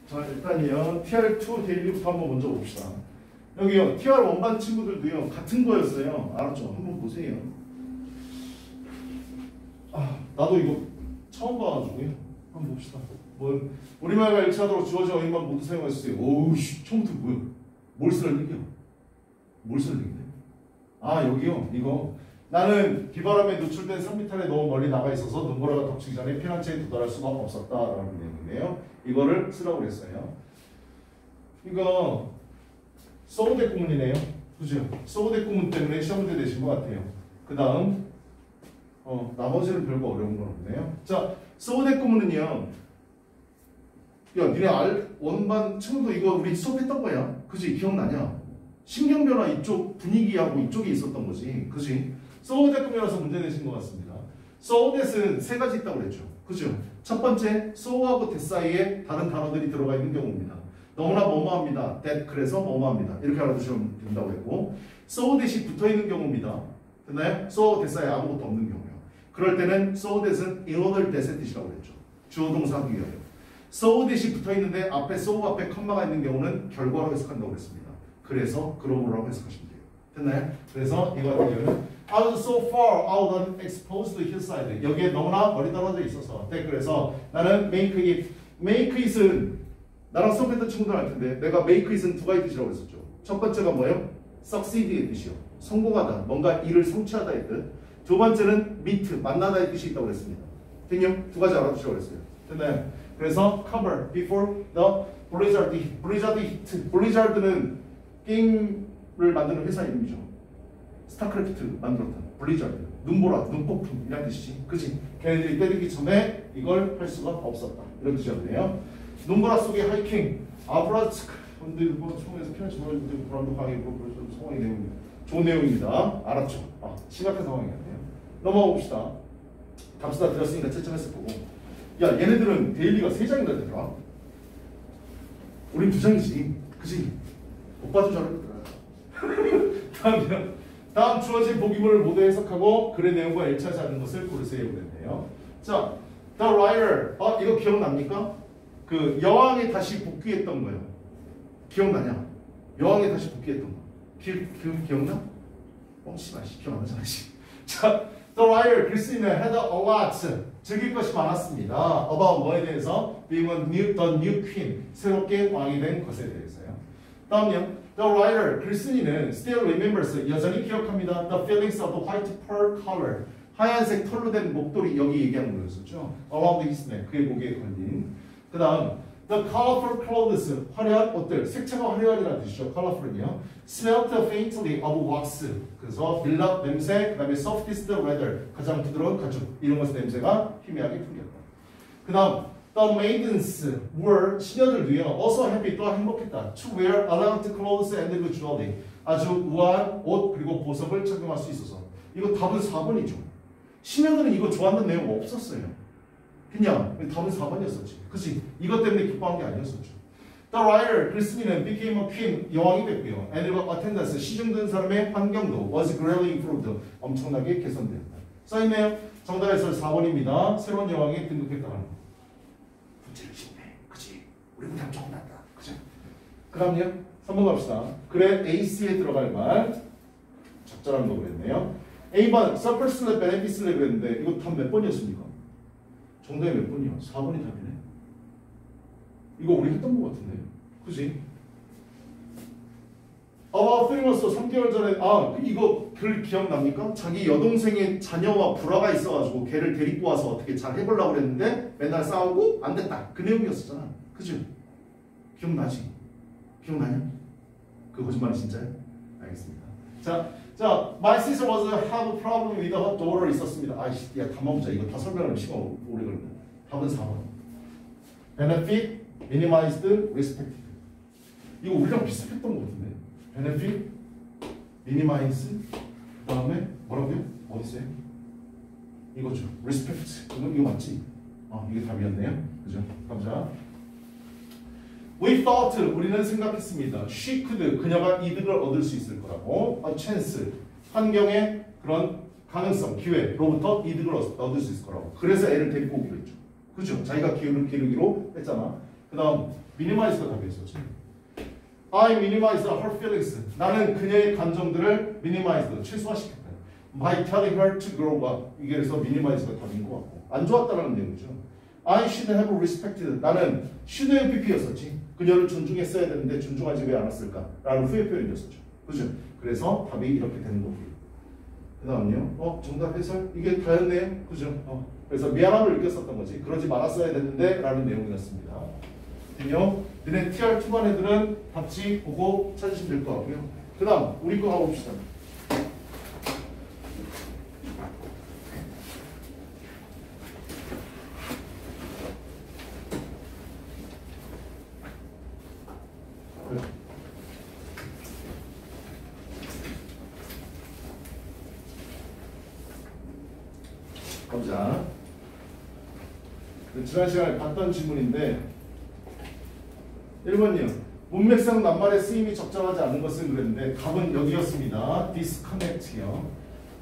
자, 일단요, TR2 데일리부터 한번 먼저 봅시다. 여기요, TR 원반 친구들도요, 같은 거였어요. 알았죠? 한번 보세요. 나도 이거 처음 봐가지고요. 한번 봅시다. 뭐, 우리말과 일차적으로 주어진 어휘만 모두 사용했어요. 오우, 처음부터 뭐야? 뭘 쓰는 얘기야? 뭘 쓰는 얘기인데? 여기요, 이거. 나는 비바람에 노출된 산비탈에 너무 멀리 나가 있어서 눈보라가 덮치기 전에 피난처에 도달할 수가 없었다라는 내용인데요. 이거를 쓰라고 그랬어요. 이거 소우대 구문이네요. 그죠? 소우대 구문 때문에 시험 문제 내신 것 같아요. 그 다음 나머지는 별거 어려운 건 없네요. 자, 소우대 구문은요. 야, 니네 원반 친구도 이거 우리 수업했던 거야. 그지? 기억나냐? 신경 변화 이쪽 분위기하고 이쪽에 있었던 거지. 그지? 소우댓금이라서 문제 내신 것 같습니다. 소우댓은 세 가지 있다고 그랬죠. 그죠? 첫 번째, 소우하고 댓 사이에 다른 단어들이 들어가 있는 경우입니다. 너무나 뭐뭐합니다. that 그래서 뭐뭐합니다. 이렇게 알아두시면 된다고 했고, 소우댓이 붙어있는 경우입니다. 됐나요? 소우 댓 사이에 아무것도 없는 경우요. 그럴 때는 소우댓은 인어들 댓의 뜻이라고 그랬죠. 주어 동사 비교예요. 소우댓이 붙어있는데 앞에 소우 앞에 컴마가 있는 경우는 결과로 해석한다고 그랬습니다. 그래서 그러므로라고 해석하시면 돼요. 됐나요? 그래서 이거 같은 경우는 I was so far out on exposed hillside. 여기에 너무나 멀리 떨어져 있어서. 네, 그래서 나는 make it은 나랑 수업했던 친구들 알 텐데 내가 make it은 두 가지 뜻이라고 했었죠. 첫 번째가 뭐예요? succeed의 뜻이요. 성공하다. 뭔가 일을 성취하다의 뜻. 두 번째는 meet, 만나다의 뜻이 있다고 그랬습니다. 됐요? 두 가지 알아두시라고 그랬어요. 됐나요? 그래서 cover before the blizzard hit. blizzard는 게임을 만드는 회사 이름이죠. 스타크래프트 만들었던 블리자드, 눈보라, 눈폭풍 이란 뜻이지. 그치? 걔네들이 때리기 전에 이걸 할 수가 없었다. 이런 뜻이었네요. 눈보라 속의 하이킹, 아브라츠크. 근데 뭐 총에서 피난처 보여주는데 불안도 강해고 그래서 상황이 내용입니다. 좋은 내용입니다. 알았죠? 심각한 상황이었네요. 넘어가 봅시다. 답수 다 드렸으니까 채점했을 거고. 야, 얘네들은 데일리가 3장이나 되더라. 우린 2장이지. 그치? 오빠도 잘하더라. 다음 주어진 보기문을 모두 해석하고 글의 내용과 일치하지 않는 것을 고르세요. 그랬네요. 자, the writer. 이거 기억납니까? 그 여왕이 다시 복귀했던 거예요. 기억나냐? 여왕이 다시 복귀했던 거. 기억나? 씨발, 기억 안 나잖아. 자, the writer 글쓰기는 had a lot. 즐길 것이 많았습니다. about 뭐에 대해서? being the new queen. 새롭게 왕이 된 것에 대해서요. 다음요. The writer, 글쓴이는 still remembers, 여전히 기억합니다. The feelings of the white pearl color. 하얀색 털로 된 목도리, 여기 얘기하는 거였었죠. Around his neck, 그의 목에 걸린. 그 다음, the colorful clothes, 화려한 옷들. 색채가 화려하다는 뜻이죠. colorful은요. Smelled faintly of wax. 그래서 밀랍 냄새, 그 다음에 softest leather, 가장 부드러운 가죽. 이런 것의 냄새가 희미하게 풍겼다. 그 다음, The maidens were 시녀들도요. also happy 또 행복했다. To wear elegant clothes and good jewelry. 아주 우아한 옷 그리고 보석을 착용할 수 있어서. 이거 답은 4번이죠. 시녀들은 이거 좋아하는 내용 없었어요. 그냥 답은 4번이었었지. 그치? 이것 때문에 기뻐한 게 아니었었죠. The writer 글쓴이는 became a queen 여왕이 됐고요. And the attendance 시중된 사람의 환경도 was greatly improved 엄청나게 개선되었다. 써있네요. 정답에서 4번입니다. 새로운 여왕이 등극했다는 거. 문제를 쉽네. 그치? 우리 문제 조금 낫다. 그치? 그 다음요. 3번 갑시다. 그래 AC에 들어갈 말 적절한 거 그랬네요. A번 Surplus Slab, Benefit Slab 그랬는데 이거 답 몇 번이었습니까? 정답이 몇 번이야? 4번이 답이네. 이거 우리 했던 거 같은데. 그치? famous 3개월 전에 이거 글 기억납니까? 자기 여동생의 자녀와 불화가 있어가지고 걔를 데리고 와서 어떻게 잘 해보려고 그랬는데 맨날 싸우고 안 됐다. 그 내용이었었잖아. 그치? 기억나지? 기억나냐? 그 거짓말이 진짜야? 알겠습니다. 자, my sister was have a problem with her daughter 있었습니다. 야, 가만보자. 이거 다 설명하면 시간 오래 걸린다. 답은 4번. benefit, minimized, respected. 이거 우리랑 비슷했던 것 같은데. benefit, minimize, 그 다음에 뭐라고요? 어디 있어요? 이거죠. respect. 이거 맞지? 이게 답이었네요. 그죠? 감사. We thought, 우리는 생각했습니다. She could, 그녀가 이득을 얻을 수 있을 거라고. A chance, 환경의 그런 가능성, 기회로부터 이득을 얻을 수 있을 거라고. 그래서 애를 데리고 오기로 했죠. 그죠? 자기가 기르기로 했잖아. 그 다음 minimize가 답이었었지. I minimize her feelings. 나는 그녀의 감정들을 minimize, 최소화시켰다. By telling her to grow up. 이게 그래서 minimize가 답인 것 같고. 안 좋았다라는 내용이죠. I should have respected. 나는 should의 PP였었지. 그녀를 존중했어야 되는데 존중하지 왜 않았을까? 라는 후회 표현이었었죠. 그죠? 그래서 답이 이렇게 되는 거고요. 그 다음요. 정답 해설? 이게 다였네요. 그죠? 그래서 미안함을 느꼈었던 거지. 그러지 말았어야 됐는데 라는 내용이었습니다. 너네 TR 초반 애들은 답지 보고 찾으시면 될 것 같고요. 그 다음 우리 거 가봅시다. 보자. 지난 시간에 봤던 질문인데 1번이요. 문맥상 낱말의 쓰임이 적절하지 않은 것은 그랬는데 답은 여기였습니다. disconnect요.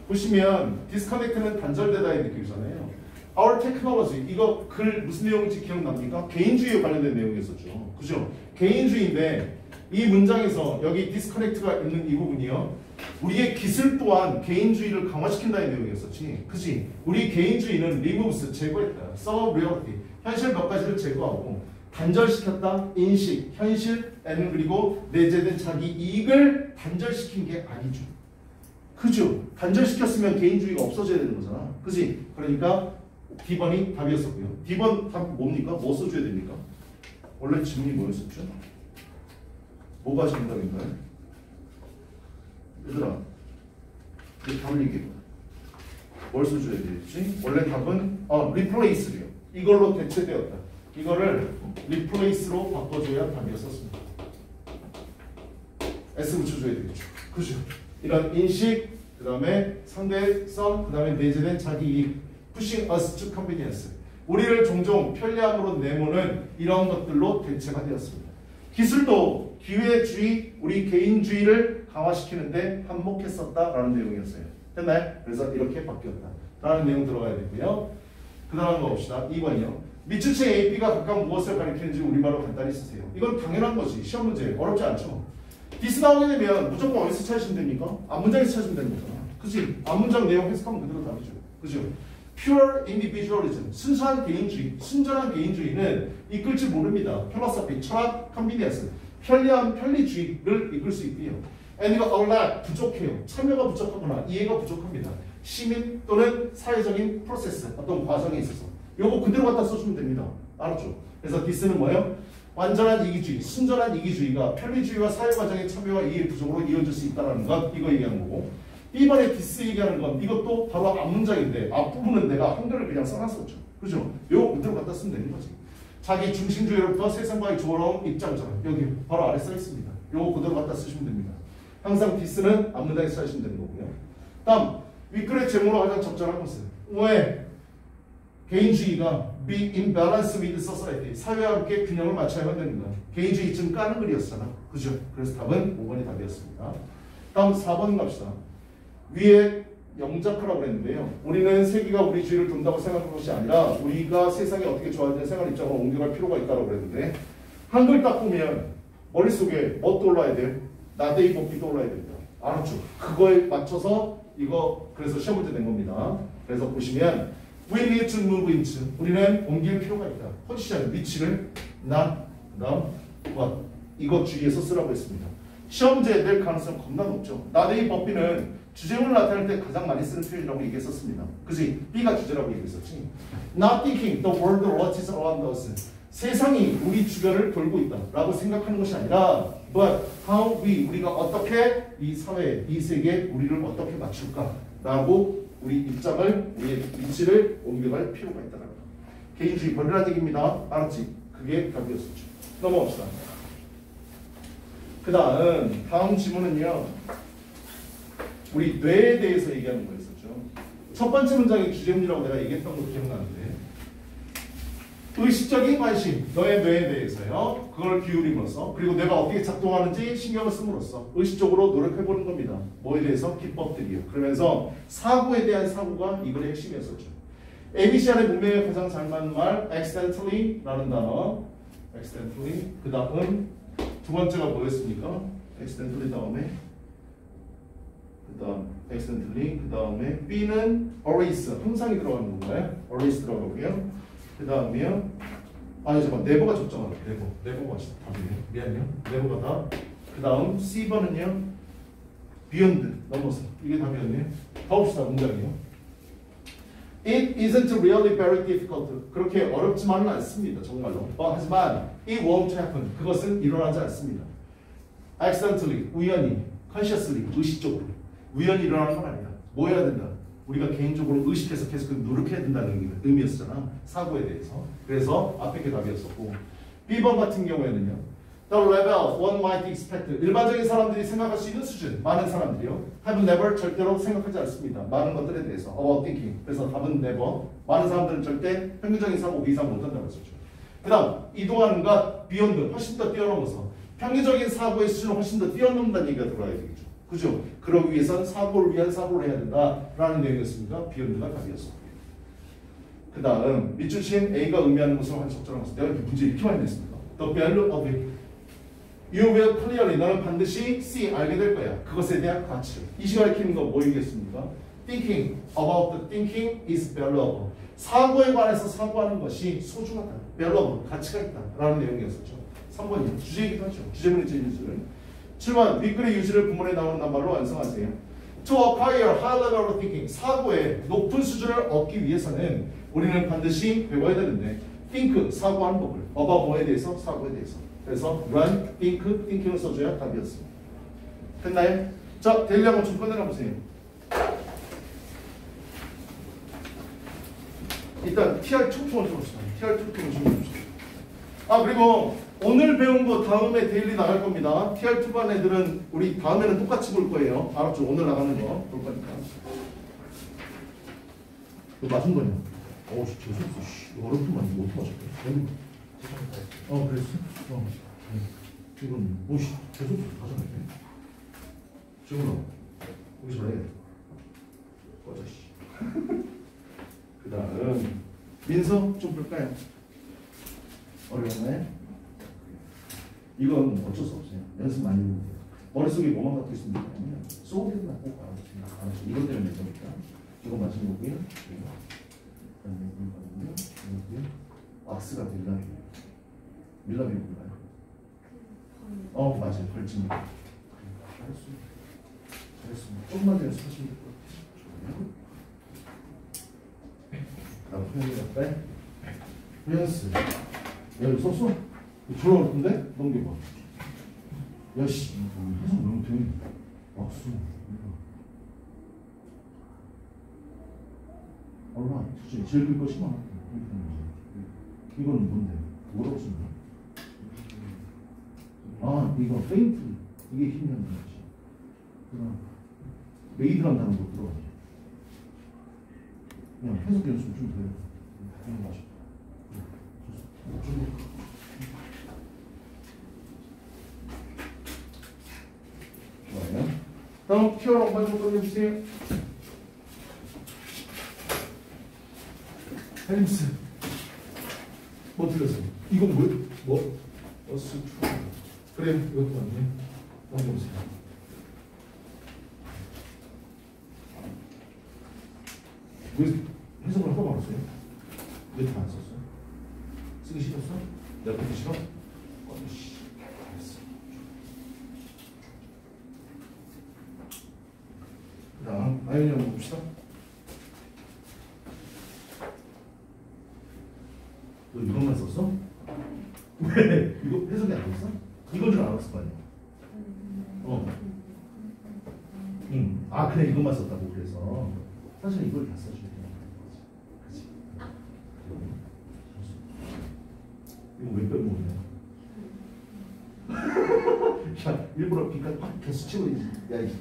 보시면 disconnect는 단절되다의 느낌이잖아요. Our technology, 이거 글 무슨 내용인지 기억납니까? 개인주의에 관련된 내용이었었죠. 그죠? 개인주의인데 이 문장에서 여기 disconnect가 있는 이 부분이요. 우리의 기술 또한 개인주의를 강화시킨다는 내용이었었지. 그지? 우리 개인주의는 removes, 제거했다. some reality, 현실 몇 가지를 제거하고 단절시켰다. 인식, 현실, and 그리고 내재된 자기 이익을 단절시킨 게 아니죠. 그죠? 단절시켰으면 개인주의가 없어져야 되는 거잖아. 그지? 그러니까 D번이 답이었었고요. D번 답 뭡니까? 뭐 써줘야 됩니까? 원래 질문이 뭐였었죠? 뭐가 정답인가요? 얘들아, 이 답을 얘기해봐. 뭘 써줘야 되겠지? 원래 답은 replace래요. 이걸로 대체되었다. 이거를 replace로 바꿔줘야 답이었었습니다. S 붙여줘야 되겠죠. 그죠? 이런 인식, 그 다음에 상대성, 그 다음에 내재된 자기 이익, pushing us to convenience. 우리를 종종 편리함으로 내모는 이런 것들로 대체가 되었습니다. 기술도 기회주의, 우리 개인주의를 강화시키는데 한몫했었다라는 내용이었어요. 됐나요? 그래서 이렇게 바뀌었다. 라는 내용 들어가야 되고요. 그 다음 거 봅시다. 2번이요. 밑줄체 AP가 각각 무엇을 가리키는지 우리말로 간단히 쓰세요. 이건 당연한 거지. 시험 문제 어렵지 않죠. 디스 나오게 되면 무조건 어디서 찾으시면 됩니까? 앞문장에서 찾으면 되는 거잖아. 그치? 앞문장 내용 해석하면 그대로 답이죠. 그죠? Pure individualism, 순수한 개인주의, 순전한 개인주의는 이끌 줄 모릅니다. 필로소피, 철학, 컨비니언스, 편리함, 편리주의를 이끌 수 있고요. And 이거 lack, 부족해요. 참여가 부족하거나 이해가 부족합니다. 시민 또는 사회적인 프로세스, 어떤 과정에 있어서 요거 그대로 갖다 써주면 됩니다. 알았죠? 그래서 디스는 뭐예요? 완전한 이기주의, 순전한 이기주의가 편리주의와 사회과정의 참여와 이해 부족으로 이어질 수 있다는 것, 이거 얘기하는 거고. 이번에 디스 얘기하는 건 이것도 바로 앞문장인데 앞부분은 내가 한글을 그냥 써놨었죠. 그죠? 요거 그대로 갖다 쓰면 되는 거지. 자기 중심주의로부터 세상과의 조화로운 입장처럼 여기 바로 아래 써 있습니다. 요거 그대로 갖다 쓰시면 됩니다. 항상 디스는 앞문장에 써주시면 되는 거고요. 다음, 윗글의 제목으로 가장 적절한 것은 왜? 개인주의가 be in balance with society, 사회와 함께 균형을 맞춰야만 됩니다. 개인주의 좀 까는 글이었잖아. 그죠? 그래서 답은 5번이 답이었습니다. 다음 4번 갑시다. 위에 영작하라고 했는데요. 우리는 세계가 우리 주위를 돈다고 생각하는 것이 아니라 우리가 세상에 어떻게 좋아지는 생활 입장으로 옮겨갈 필요가 있다고 그랬는데 한글 딱 보면 머릿속에 뭐 떠올라야 돼요? 나대이 복귀 떠올라야 됩니다. 알았죠? 그거에 맞춰서 이거 그래서 시험 문제 낸 겁니다. 그래서 보시면 We need to move into, 우리는 옮길 필요가 있다. 포지션, 위치를 not, what 이거 주의해서 쓰라고 했습니다. 시험 문제에 낼 가능성 겁나 높죠. 나대이 법비는 주제문을 나타낼 때 가장 많이 쓰는 표현이라고 얘기했었습니다. 그지? B가 주제라고 얘기했었지. Not thinking the world rotates around us. 세상이 우리 주변을 돌고 있다 라고 생각하는 것이 아니라 but how 우리가 어떻게 이 사회, 이 세계에 우리를 어떻게 맞출까 라고 우리 입장을, 우리의 위치를 옮겨갈 필요가 있다는 거. 개인주의 버리라는 얘기입니다. 알았지? 그게 답이었었죠. 넘어갑시다. 그 다음 지문은요. 우리 뇌에 대해서 얘기하는 거였었죠. 첫 번째 문장의 주제문이라고 내가 얘기했던 거 기억나는데 의식적인 관심, 너의 뇌에 대해서요. 그걸 기울임으로써 그리고 내가 어떻게 작동하는지 신경을 씀으로써 의식적으로 노력해보는 겁니다. 뭐에 대해서? 기법들이요. 그러면서 사고에 대한 사고가 이글의 핵심이었었죠. ABC 안에 문맥에 가장 잘 맞는 말 accidentally 라는 단어 accidentally. 그 다음 두 번째가 뭐였습니까? accidentally 다음에 그 다음 accidentally 그 다음에 B는 erase 항상이 들어가는 건가요? erase 들어가고요. 그 다음에요. 아니 잠깐 네버가 적정하다. 네버가 답이네요. 미안해요. 네버가 답. 그 다음 C번은요. beyond 넘어서 이게 답이었네요. 가봅시다 문장이요. It isn't really very difficult. 그렇게 어렵지만은 않습니다. 정말로. 하지만 it won't happen. 그것은 일어나지 않습니다. accidentally, 우연히, consciously, 의식적으로. 우연히 일어나는 건 아니다. 뭐 해야 된다? 우리가 개인적으로 의식해서 계속 노력해야 된다는 의미였잖아. 사고에 대해서. 그래서 앞에 게 답이었었고 B번 같은 경우에는요. The level one might expect. 일반적인 사람들이 생각할 수 있는 수준. 많은 사람들이요. have never 절대로 생각하지 않습니다. 많은 것들에 대해서. about thinking. 그래서 답은 never. 많은 사람들은 절대 평균적인 사고 이상 못한다고 했었죠. 그 다음 이동하는 것 beyond. 훨씬 더 뛰어넘어서. 평균적인 사고의 수준을 훨씬 더 뛰어넘는다는 얘기가 들어와야 되겠죠. 그죠? 그러기 위해서는 사고를 위한 사고를 해야 된다라는 내용이었습니까? beyond가 답이었습니다. 그 다음 밑줄 친 A가 의미하는 것을 한 적절한 것을 내가 이렇게 문제 이렇게 많이 냈습니까? The value of it. You will clearly 너는 반드시 C 알게 될 거야. 그것에 대한 가치. 이 시간에 키는 거 뭐 얘기했습니까? Thinking about the thinking is valuable. 사고에 관해서 사고하는 것이 소중하다. valuable 가치가 있다라는 내용이었었죠. 3번이 주제이기도 하죠. 주제문의 제유지를 7번 윗글의 유지를 부문에 나오는 낱말로 완성하세요. To acquire high level of thinking 사고의 높은 수준을 얻기 위해서는 우리는 반드시 배워야 되는데 think 사고하는 법을 about 뭐에 대해서 사고에 대해서 그래서 run, think, thinking을 써줘야 답이었습니다. 됐나요? 자, 데일리 한번 좀 꺼내놔 보세요. 일단 TR2 먼저 봅시다. TR2 먼저 봅시다. 아 그리고 오늘 배운 거 다음에 데일리 나갈 겁니다. TR2반 애들은 우리 다음에는 똑같이 볼 거예요. 알았죠? 오늘 나가는 거 볼 거니까. 이거 맞은 거냐? 어우 재수없어. 어렵구만. 이거 어떻게 맞췄대? 그랬어? 이건 뭐시 재수없어. 가져갈게. 지훈아 여기 잘해. 꺼져 씨. 그 다음 민서 좀 볼까요? 어려웠나요? 이건 어쩔 수 없어요. 연습 많이 해보세요. 머릿속에 뭐만 갖고 있습니까? 소울이나 꼭 알아서 이것 때문에 거니까 이거 맞은 거고요. 이거 그다음에 이거고요. 왁스가 밀라비오 몰라요? 맞아요. 벌집. 잘했습니다. 조금만 더 연습하시면 될 것 같아요. 다음 표현이 갈까요? 연습. 여기 썼어? 졸라 어렵던데? 넘겨봐. 야씨 해석 너무 돼. 악수. 얼마 도대체 제일 길 것이 많아. 이거는 뭔데? 뭐라고 쓰는 거야? 이거 페인트. 이게 힘이라는 거지. 그럼 메이드란다는 거 들어가지. 그냥 해석 연습 좀 더 해. 그냥 마셔. 좋아요. 다음 큐어 한번 좀 꺼내주세요. 헬림스 뭐 틀렸어? 이건 뭐야? 뭐? 어스 그래 이것도 맞네. 넘겨보세요. 왜 해석을 하고 말았어요? 왜 다 안 썼어요? 쓰기 싫었어? 내가 보기 싫어? 씨. 알았어. 그 다음 아연이 한번 봅시다. 너 이것만 썼어? 왜? 이거 해석이 안 됐어? 이건 줄 알았을 거 아니야? 그래 이것만 썼다고 그래서 사실 이걸 다 써줘야 돼. 그치? 이거 왜 빼먹냐? 야 일부러 빛깔 팍 스치고 야 이.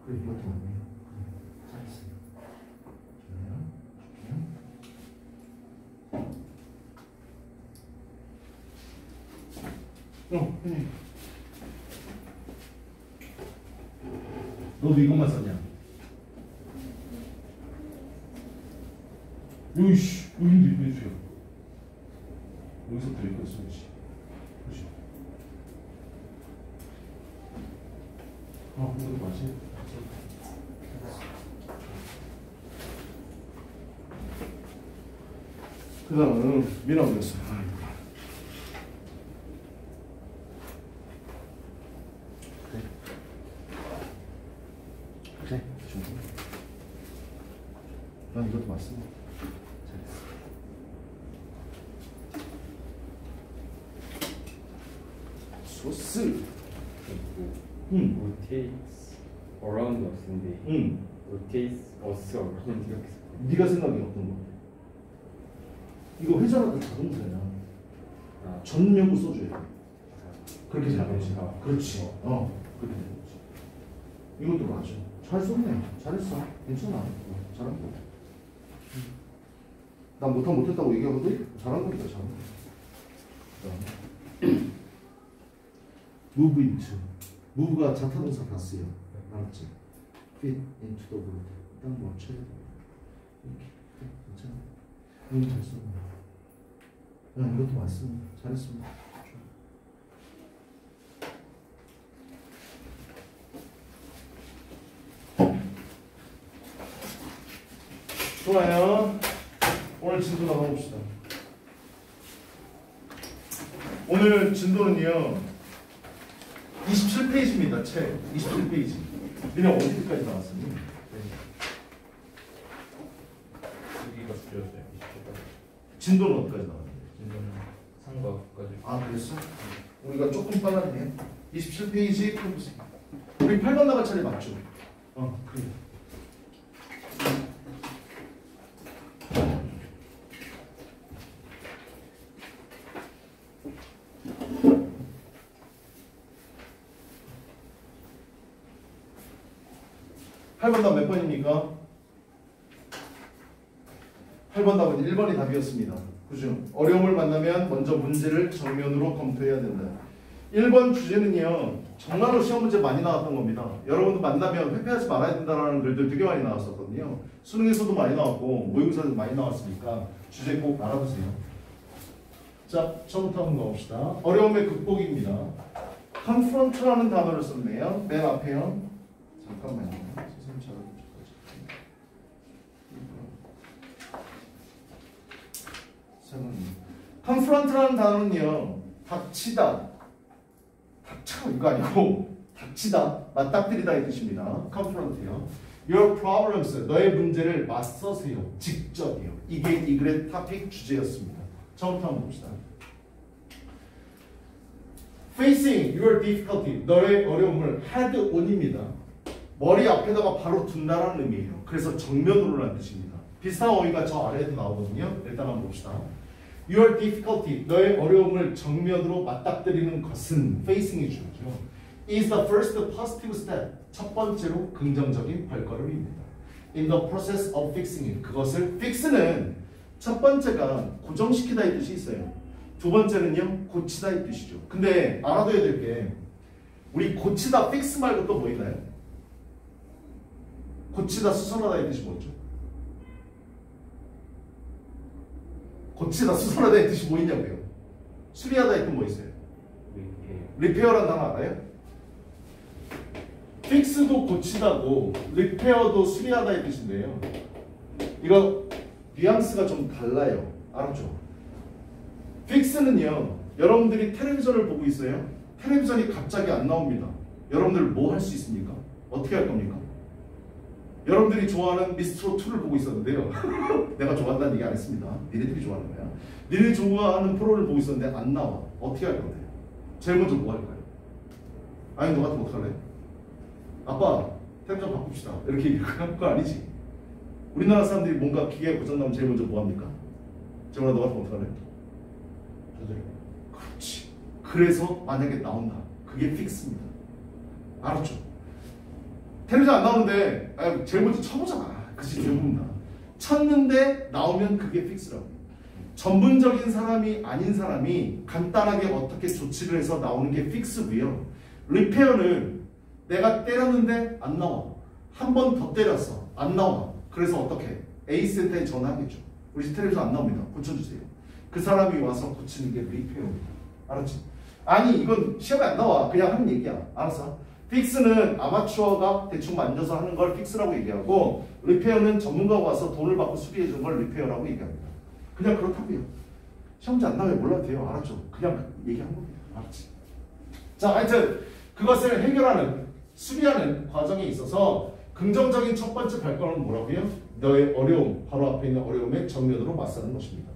그래 이것도 맞네. 잘했어요. 형님. 너도 이것만 썼냐? 여기씨 여기도 해주세요. 여기서부터 여기까지 써야지. 그렇지. 이거 맞지? 그 다음은 미나오였어. 그래. 난 이것도 맞습니다. 소스. rotates around us인데 rotates us around 이렇게 네가 생각이 어떤 거? 이거 회전하다 자동차야. 전면부 써줘야 돼. 그렇게 잘하지. 그렇지. 그렇게 되지. 이것도 맞아. 잘 썼네. 잘했어. 괜찮아. 잘한 거. 난 못했다고 얘기하거든. 잘한 거니까 잘한 거. move into. move가 자타동사 다 쓰여. 알았지? fit into the world. 딱 맞춰야 돼. 이렇게. 괜찮아. 잘 썼네. 이것도 맞습니다. 잘했습니다. 좋아요. 오늘 진도 나가봅시다. 오늘 진도는요 27페이지입니다. 책 27페이지. 니네 어디까지 나왔었니? 여기가 줄였어요. 진도는 어디까지 나왔니? 진도는 상과까지. 아 그랬어? 우리가 조금 빨랐네. 27페이지 펴보세요. 우리 8번 나갈 차례 맞죠? 그래. 팔 번 답 몇 번입니까? 8번 답은 1번이 답이었습니다. 그죠? 어려움을 만나면 먼저 문제를 정면으로 검토해야 된다. 1번 주제는요 정말로 시험 문제 많이 나왔던 겁니다. 여러분도 만나면 회피하지 말아야 된다는 글들 되게 많이 나왔었거든요. 수능에서도 많이 나왔고 모의고사에도 많이 나왔으니까 주제 꼭 알아두세요. 자, 처음부터 한번 가봅시다. 어려움의 극복입니다. confront라는 단어를 썼네요. 맨 앞에요. 잠깐만요. 선생님 잘하죠. confront라는 단어는요 닥치다, 닥쳐 이거 아니고 닥치다, 맞닥뜨리다 이 뜻입니다. confront요. Your problems, 너의 문제를 맞서세요. 직접이요. 이게 이 글의 토픽 주제였습니다. 처음부터 한번 봅시다. Facing your difficulty, 너의 어려움을 head on입니다. 머리 앞에다가 바로 둔다라는 의미예요. 그래서 정면으로라는 뜻입니다. 비슷한 어휘가 저 아래에도 나오거든요. 일단 한번 봅시다. Your difficulty, 너의 어려움을 정면으로 맞닥뜨리는 것은 facing이 주죠. Is the first positive step, 첫 번째로 긍정적인 발걸음입니다. In the process of fixing it, 그것을 fix는 첫 번째가 고정시키다 이 뜻이 있어요. 두 번째는요 고치다 이 뜻이죠. 근데 알아둬야 될 게 우리 고치다 fix 말고 또 뭐 있나요? 고치다 수선하다 이 뜻이 뭐죠? 고치다 수선하다 이 뜻이 뭐 있냐고요? 수리하다 이 뜻 뭐 있어요? 리페어라는 단어 알아요? 픽스도 고치다고 리페어도 수리하다 이 뜻인데요. 이거 뉘앙스가 좀 달라요. 알았죠? 픽스는요 여러분들이 텔레비전을 보고 있어요. 텔레비전이 갑자기 안 나옵니다. 여러분들 뭐 할 수 있습니까? 어떻게 할 겁니까? 여러분들이 좋아하는 미스트롯2를 보고 있었는데요. 내가 좋아한다는 얘기 안 했습니다. 니네들이 좋아하는 거야. 니네들이 좋아하는 프로를 보고 있었는데 안 나와. 어떻게 할 건데? 제일 먼저 뭐 할까요? 아니 너 같으면 어떡할래? 아빠 텔레비전 바꿉시다. 이렇게 얘기할 거 아니지. 우리나라 사람들이 뭔가 기계가 고장나면 제일 먼저 뭐 합니까? 제일 먼저 너 같으면 어떡할래? 그렇지. 그래서 만약에 나온다. 그게 픽스입니다. 알았죠? 텔레비전 안 나오는데 제일 먼저 쳐보잖아. 그치 대부분 다. 쳤는데 나오면 그게 픽스라고. 전문적인 사람이 아닌 사람이 간단하게 어떻게 조치를 해서 나오는 게 픽스고요. 리페어는 내가 때렸는데 안 나와. 한 번 더 때렸어. 안 나와. 그래서 어떻게? A센터에 전화하겠죠. 우리 텔레비전 안 나옵니다. 고쳐주세요. 그 사람이 와서 고치는 게 리페어입니다. 알았지? 아니 이건 시험에 안 나와. 그냥 하는 얘기야. 알았어? 픽스는 아마추어가 대충 만져서 하는 걸 픽스라고 얘기하고 리페어는 전문가가 와서 돈을 받고 수리해 주는 걸 리페어라고 얘기합니다. 그냥 그렇다고요. 시험지 안 나와요. 몰라도 돼요. 알았죠? 그냥 얘기한 겁니다. 알았지? 자, 하여튼 그것을 해결하는 수리하는 과정에 있어서 긍정적인 첫 번째 발걸음은 뭐라고요? 너의 어려움, 바로 앞에 있는 어려움에 정면으로 맞서는 것입니다.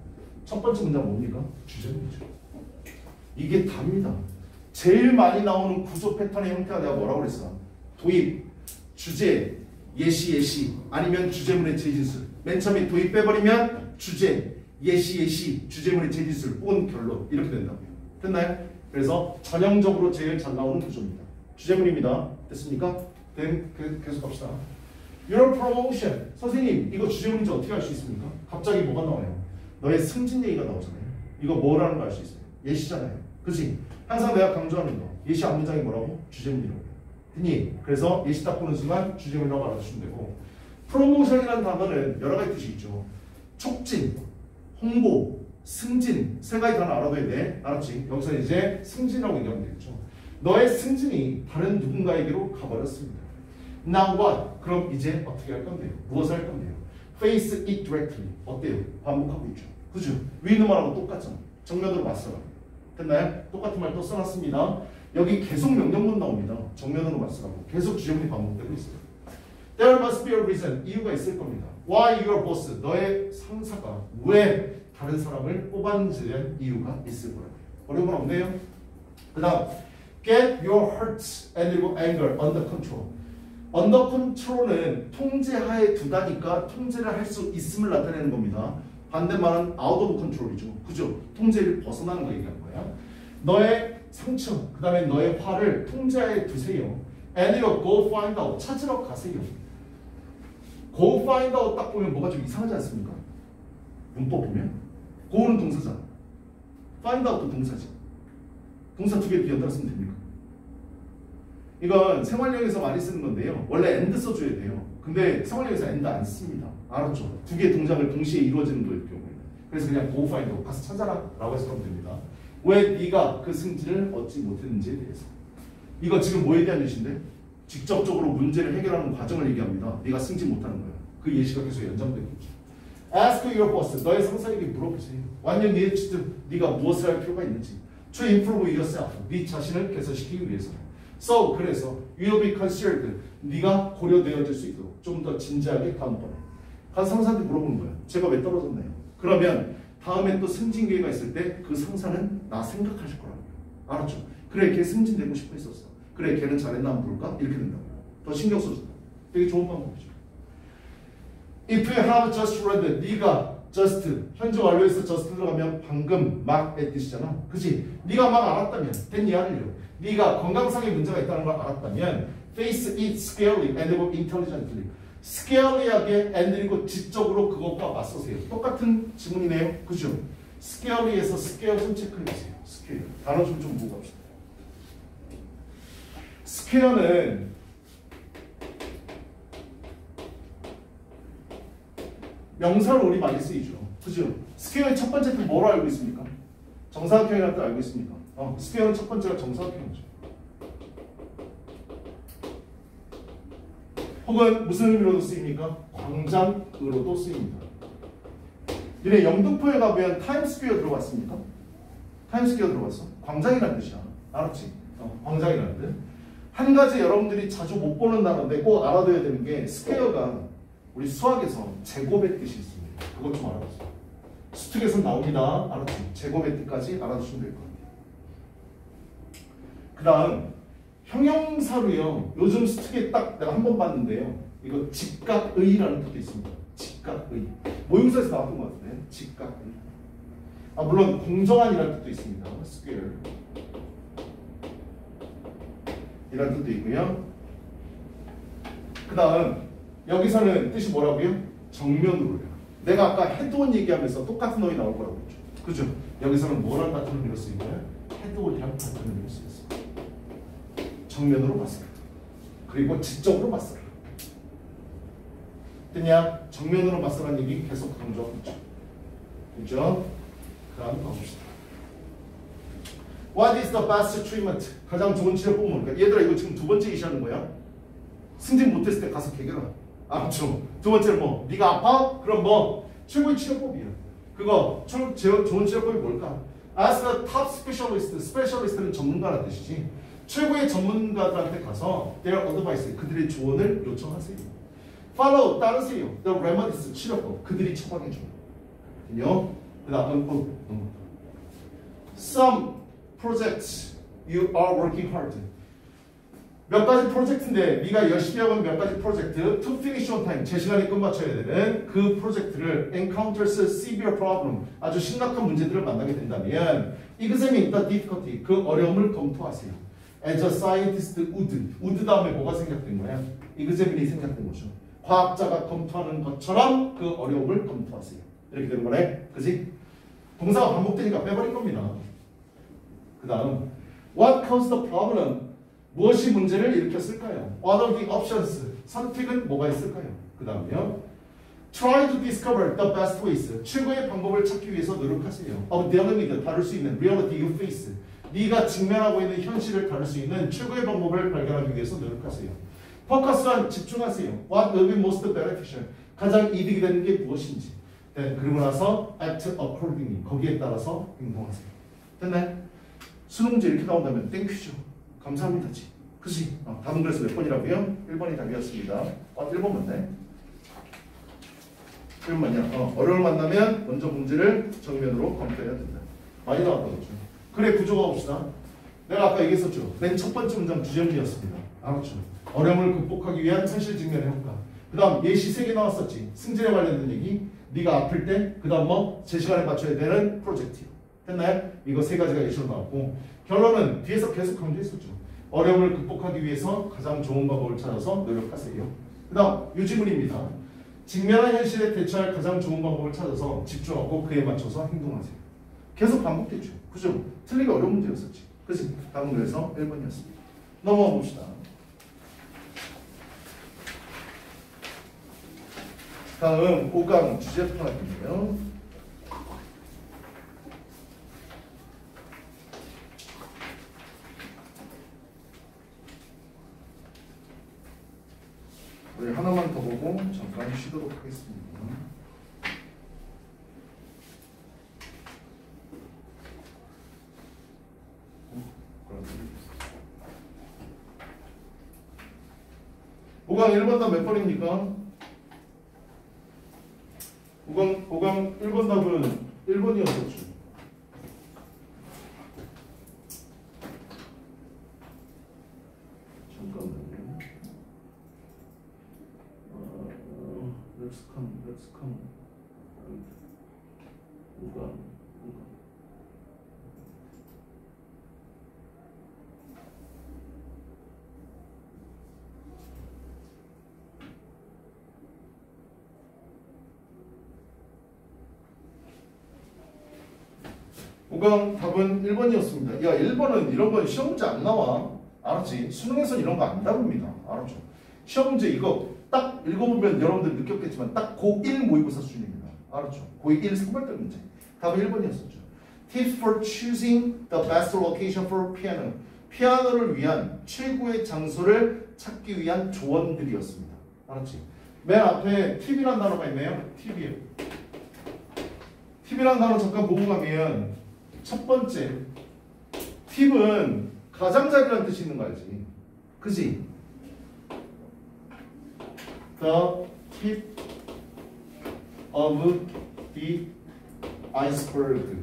첫 번째 문제가 뭡니까? 주제문이죠. 이게 답니다. 제일 많이 나오는 구조 패턴의 형태가 내가 뭐라고 그랬어? 도입, 주제, 예시, 아니면 주제문의 재진술. 맨 처음에 도입 빼버리면 주제, 예시, 주제문의 재진술 혹은 결론 이렇게 된다고요. 됐나요? 그래서 전형적으로 제일 잘 나오는 구조입니다. 주제문입니다. 됐습니까? 계속 갑시다. Your promotion. 선생님, 이거 주제문인지 어떻게 알 수 있습니까? 갑자기 뭐가 나와요? 너의 승진 얘기가 나오잖아요. 이거 뭐라는 거 알 수 있어요? 예시잖아요. 그치? 항상 내가 강조하는 거. 예시 앞문장이 뭐라고? 주제문이라고. 됐니? 그래서 예시 딱 보는 순간 주제문이라고 알아주시면 되고, 프로모션이라는 단어는 여러 가지 뜻이 있죠. 촉진, 홍보, 승진 세 가지 단어 알아둬야 돼. 알았지? 여기서 이제 승진이라고 얘기하면 되겠죠. 너의 승진이 다른 누군가에게로 가버렸습니다. Now what? 그럼 이제 어떻게 할 건데요? 무엇을 할 건데요? Face it directly. 어때요? 반복하고 있죠. 그죠? 위에 있는 말하고 똑같잖아. 정면으로 맞서라. 됐나요? 똑같은 말 또 써놨습니다. 여기 계속 명령문 나옵니다. 정면으로 맞서라고. 계속 주제문이 반복되고 있어요. There must be a reason. 이유가 있을 겁니다. Why your boss? 너의 상사가 왜 다른 사람을 뽑았는지에 대한 이유가 있을 거라고요. 어려운 건 없네요. 그 다음 Get your hurts and anger under control. Under control은 통제하에 두다니까 통제를 할 수 있음을 나타내는 겁니다. 반대말은 out of control이죠. 그죠? 통제를 벗어나는 거 얘기하는 거야. 너의 상처, 그 다음에 너의 화를 통제하에 두세요. And you go find out. 찾으러 가세요. Go find out 딱 보면 뭐가 좀 이상하지 않습니까? 문법 보면 go는 동사잖아. find out도 동사지. 동사 두 개 비연달아 쓰면 됩니까? 이건 생활용에서 많이 쓰는 건데요. 원래 and 써줘야 돼요. 근데 생활용에서 and 안 씁니다. 알았죠? 두 개의 동작을 동시에 이루어지는 경우에는. 그래서 그냥 go find out, 가서 찾아라 라고 해서 하면 됩니다. 왜 네가 그 승진을 얻지 못했는지에 대해서. 이거 지금 뭐에 대한 예시인데? 직접적으로 문제를 해결하는 과정을 얘기합니다. 네가 승진 못하는 거야. 그 예시가 계속 연장되고 있죠. Ask your boss. 너의 상사에게 물어보세요. What you need to do. 네가 무엇을 할 필요가 있는지. To improve yourself. 네 자신을 개선시키기 위해서. So, 그래서 you'll be considered. 네가 고려되어질 수 있도록 좀 더 진지하게 다음번에. 간 상사한테 물어보는 거야. 제가 왜 떨어졌나요? 그러면 다음에 또 승진 기회가 있을 때 그 상사는 나 생각하실 거라고요. 알았죠? 그래, 걔 승진되고 싶어 했었어. 그래, 걔는 잘했나 한번 볼까? 이렇게 된다고요. 더 신경 써준다. 되게 좋은 방법이죠. If you have just read, 네가 just, 현재 완료에서 just 들어가면 방금 막 의 뜻이잖아. 그치? 네가 막 알았다면, 된 이야기요. 네가 건강상의 문제가 있다는 걸 알았다면 face it squarely and intelligently. squarely하게 and리고 지적으로 그것과 맞서세요. 똑같은 지문이네요. 그죠? squarely에서 square 좀 체크해주세요. square. 단어 좀 보고 갑시다. square는 명사로 우리 많이 쓰이죠. 그죠? 스퀘어의 첫 번째 뜻 뭐로 알고 있습니까? 정사각형이라는 뜻 알고 있습니까? 스퀘어는 첫 번째가 정사각형이죠. 혹은 무슨 의미로도 쓰입니까? 광장으로도 쓰입니다. 니네 영등포에 가면 타임스퀘어 들어봤습니까? 타임스퀘어 들어봤어? 광장이라는 뜻이야. 알았지? 광장이라는 뜻. 한 가지 여러분들이 자주 못 보는 단어인데 꼭 알아둬야 되는 게 스퀘어가 우리 수학에서 제곱의 뜻이 있습니다. 그것 좀 알아보세요. 수특에서 나옵니다. 알았지? 제곱의 뜻까지 알아두시면 될 것 같아요. 그 다음 형용사로요. 요즘 수특에 딱 내가 한 번 봤는데요. 이거 직각의라는 뜻도 있습니다. 직각의. 모의고사에서 나왔던 것 같은데. 직각의. 물론 공정한이라는 뜻도 있습니다. square. 이라는 뜻도 있고요. 그 다음 여기서는 뜻이 뭐라고요? 정면으로요. 내가 아까 헤드온 얘기하면서 똑같은 어휘 나올 거라고 했죠. 그죠? 여기서는 뭐랑 같은 의미로 쓰인 거예요? 헤드온이랑 같은 의미로 쓰였어요. 정면으로 맞서라. 그리고 지적으로 맞서라. 됐냐? 정면으로 맞서라는 얘기 계속 강조하고 있죠. 그죠? 그다음 가봅시다. What is the best treatment? 가장 좋은 치료법은 뭘까? 얘들아 이거 지금 두 번째 이시하는 거야. 승진 못했을 때 가서 개겨라. 알았죠? 두 번째는 뭐? 네가 아파? 그럼 뭐? 최고의 치료법이야. 그거 좋은 치료법이 뭘까? As the top specialist. specialist는 전문가라는 뜻이지. 최고의 전문가들한테 가서 their advice. 그들의 조언을 요청하세요. Follow. 따르세요. The remedies. 치료법. 그들이 처방해줘. 그 다음은 Some projects you are working hard. 몇 가지 프로젝트인데 네가 열심히 하고 있는 몇 가지 프로젝트 to finish on time. 제 시간에 끝마쳐야 되는 그 프로젝트를 encounters severe problem. 아주 심각한 문제들을 만나게 된다면 examine the difficulty. 그 어려움을 검토하세요. As a scientist would 다음에 뭐가 생략된 거야? examine이 생략된 거죠. 과학자가 검토하는 것처럼 그 어려움을 검토하세요. 이렇게 되는 거네. 그지? 동사가 반복되니까 빼버린 겁니다. 그 다음 What caused the problem? 무엇이 문제를 일으켰을까요? What are the options? 선택은 뭐가 있을까요? 그 다음에요 Try to discover the best ways. 최고의 방법을 찾기 위해서 노력하세요. Of dealing with, 다룰 수 있는 reality you face. 네가 직면하고 있는 현실을 다룰 수 있는 최고의 방법을 발견하기 위해서 노력하세요. Focus on, 집중하세요. What will be most beneficial? 가장 이득이 되는 게 무엇인지. 네, 그리고 나서 act accordingly. 거기에 따라서 행동하세요. 됐나요? 수능 문제 이렇게 나온다면 땡큐죠. 감사합니다지. 그치? 답은 그래서 몇 번이라고요? 1번이 답이었습니다. 1번 맞네. 1번 맞냐? 어려움을 만나면 먼저 문제를 정면으로 검토해야 된다. 많이 나왔다 그렇죠? 그래 구조가 봅시다. 내가 아까 얘기했었죠. 맨 첫 번째 문장 주제문이었습니다. 알았죠? 어려움을 극복하기 위한 현실 직면의 효과. 그 다음 예시 3개 나왔었지. 승진에 관련된 얘기. 네가 아플 때. 그 다음 뭐? 제 시간에 맞춰야 되는 프로젝트. 됐나요? 이거 3가지가 예시로 나왔고 결론은 뒤에서 계속 강조했었죠. 어려움을 극복하기 위해서 가장 좋은 방법을 찾아서 노력하세요. 그 다음 유지문입니다. 직면한 현실에 대처할 가장 좋은 방법을 찾아서 집중하고 그에 맞춰서 행동하세요. 계속 반복됐죠. 그죠? 틀리기 어려운 문제였었지. 그치? 답은 그래서 1번이었습니다. 넘어가 봅시다. 다음 5강 주제 통합인데요. 우리 하나만 더 보고 잠깐 쉬도록 하겠습니다. 5강 1번 답 몇 번입니까? 5강 1번 답은 1번이었었죠. 잠깐만요. Let's come. 5강. 오강 답은 1번이었습니다. 야 1번은 이런 건 시험 문제 안 나와. 알았지? 수능에서는 이런 거 안 다룹니다. 알았죠? 시험 문제 이거 딱 읽어보면 여러분들 느꼈겠지만 딱 고1 모의고사 수준입니다. 알았죠? 고1 3발달 문제. 답은 1번이었었죠. Tips for choosing the best location for piano. 피아노를 위한 최고의 장소를 찾기 위한 조언들이었습니다. 알았지? 맨 앞에 팁이라는 단어가 있네요. 팁이에요. 팁이라는 단어 잠깐 보고 가면 첫 번째 팁은 가장자리라는 뜻이 있는 거 알지? 그지? The tip of the iceberg.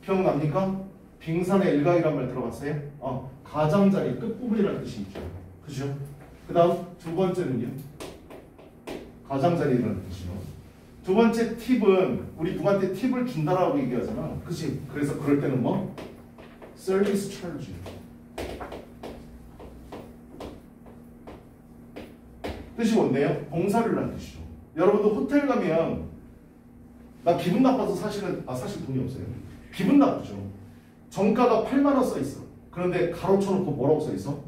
기억납니까? 빙산의 일각이란 말 들어봤어요? 가장자리, 끝부분이라는 뜻이 있죠. 그죠? 그 다음 두 번째는요. 가장자리라는 뜻이요. 두 번째 팁은 우리 누구한테 팁을 준다라고 얘기하잖아. 그치? 그래서 그럴 때는 뭐? 서비스 차지. 뜻이 뭔데요? 봉사를 하는 뜻이죠. 여러분도 호텔 가면 나 기분 나빠서 사실 돈이 없어요. 기분 나쁘죠. 정가가 8만 원 써 있어. 그런데 가로쳐놓고 뭐라고 써 있어?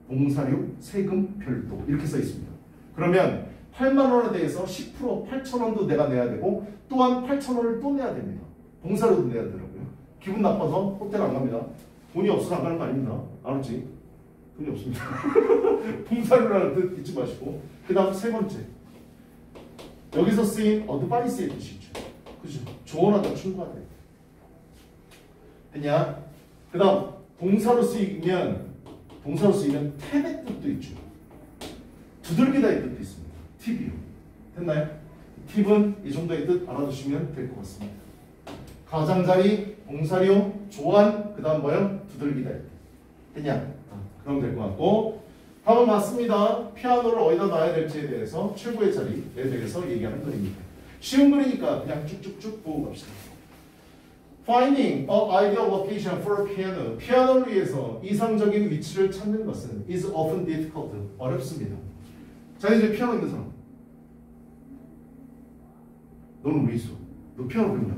봉사료, 세금 별도 이렇게 써 있습니다. 그러면 8만 원에 대해서 10% 8천 원도 내가 내야 되고 또한 8천 원을 또 내야 됩니다. 봉사료도 내야 되더라고요. 기분 나빠서 호텔 안 갑니다. 돈이 없어서 안 가는 거 아닙니다. 알았지? 돈이 없습니다. 봉사료라는 뜻 잊지 마시고. 그 다음 세 번째. 여기서 쓰인 어드바이스의 뜻이죠. 그죠? 조언하다, 충고하다. 됐냐? 그 다음 동사로 쓰이면 탭의 뜻도 있죠. 두들기다의 뜻도 있습니다. 팁이요. 됐나요? 팁은 이 정도의 뜻 알아두시면 될 것 같습니다. 가장자리, 봉사료, 조언, 그 다음 뭐요? 두들기다의 뜻. 됐냐? 그럼 될 것 같고 답은 맞습니다. 피아노를 어디다 놔야 될지에 대해서 최고의 자리에 대해서 얘기하는 글입니다. 쉬운 글이니까 그냥 쭉쭉쭉 보고 갑시다. Finding an ideal location for a piano. 피아노를 위해서 이상적인 위치를 찾는 것은 is often difficult. 어렵습니다. 자, 이제 피아노 있는 사람. 너는 왜 있어? 너 피아노 배우냐?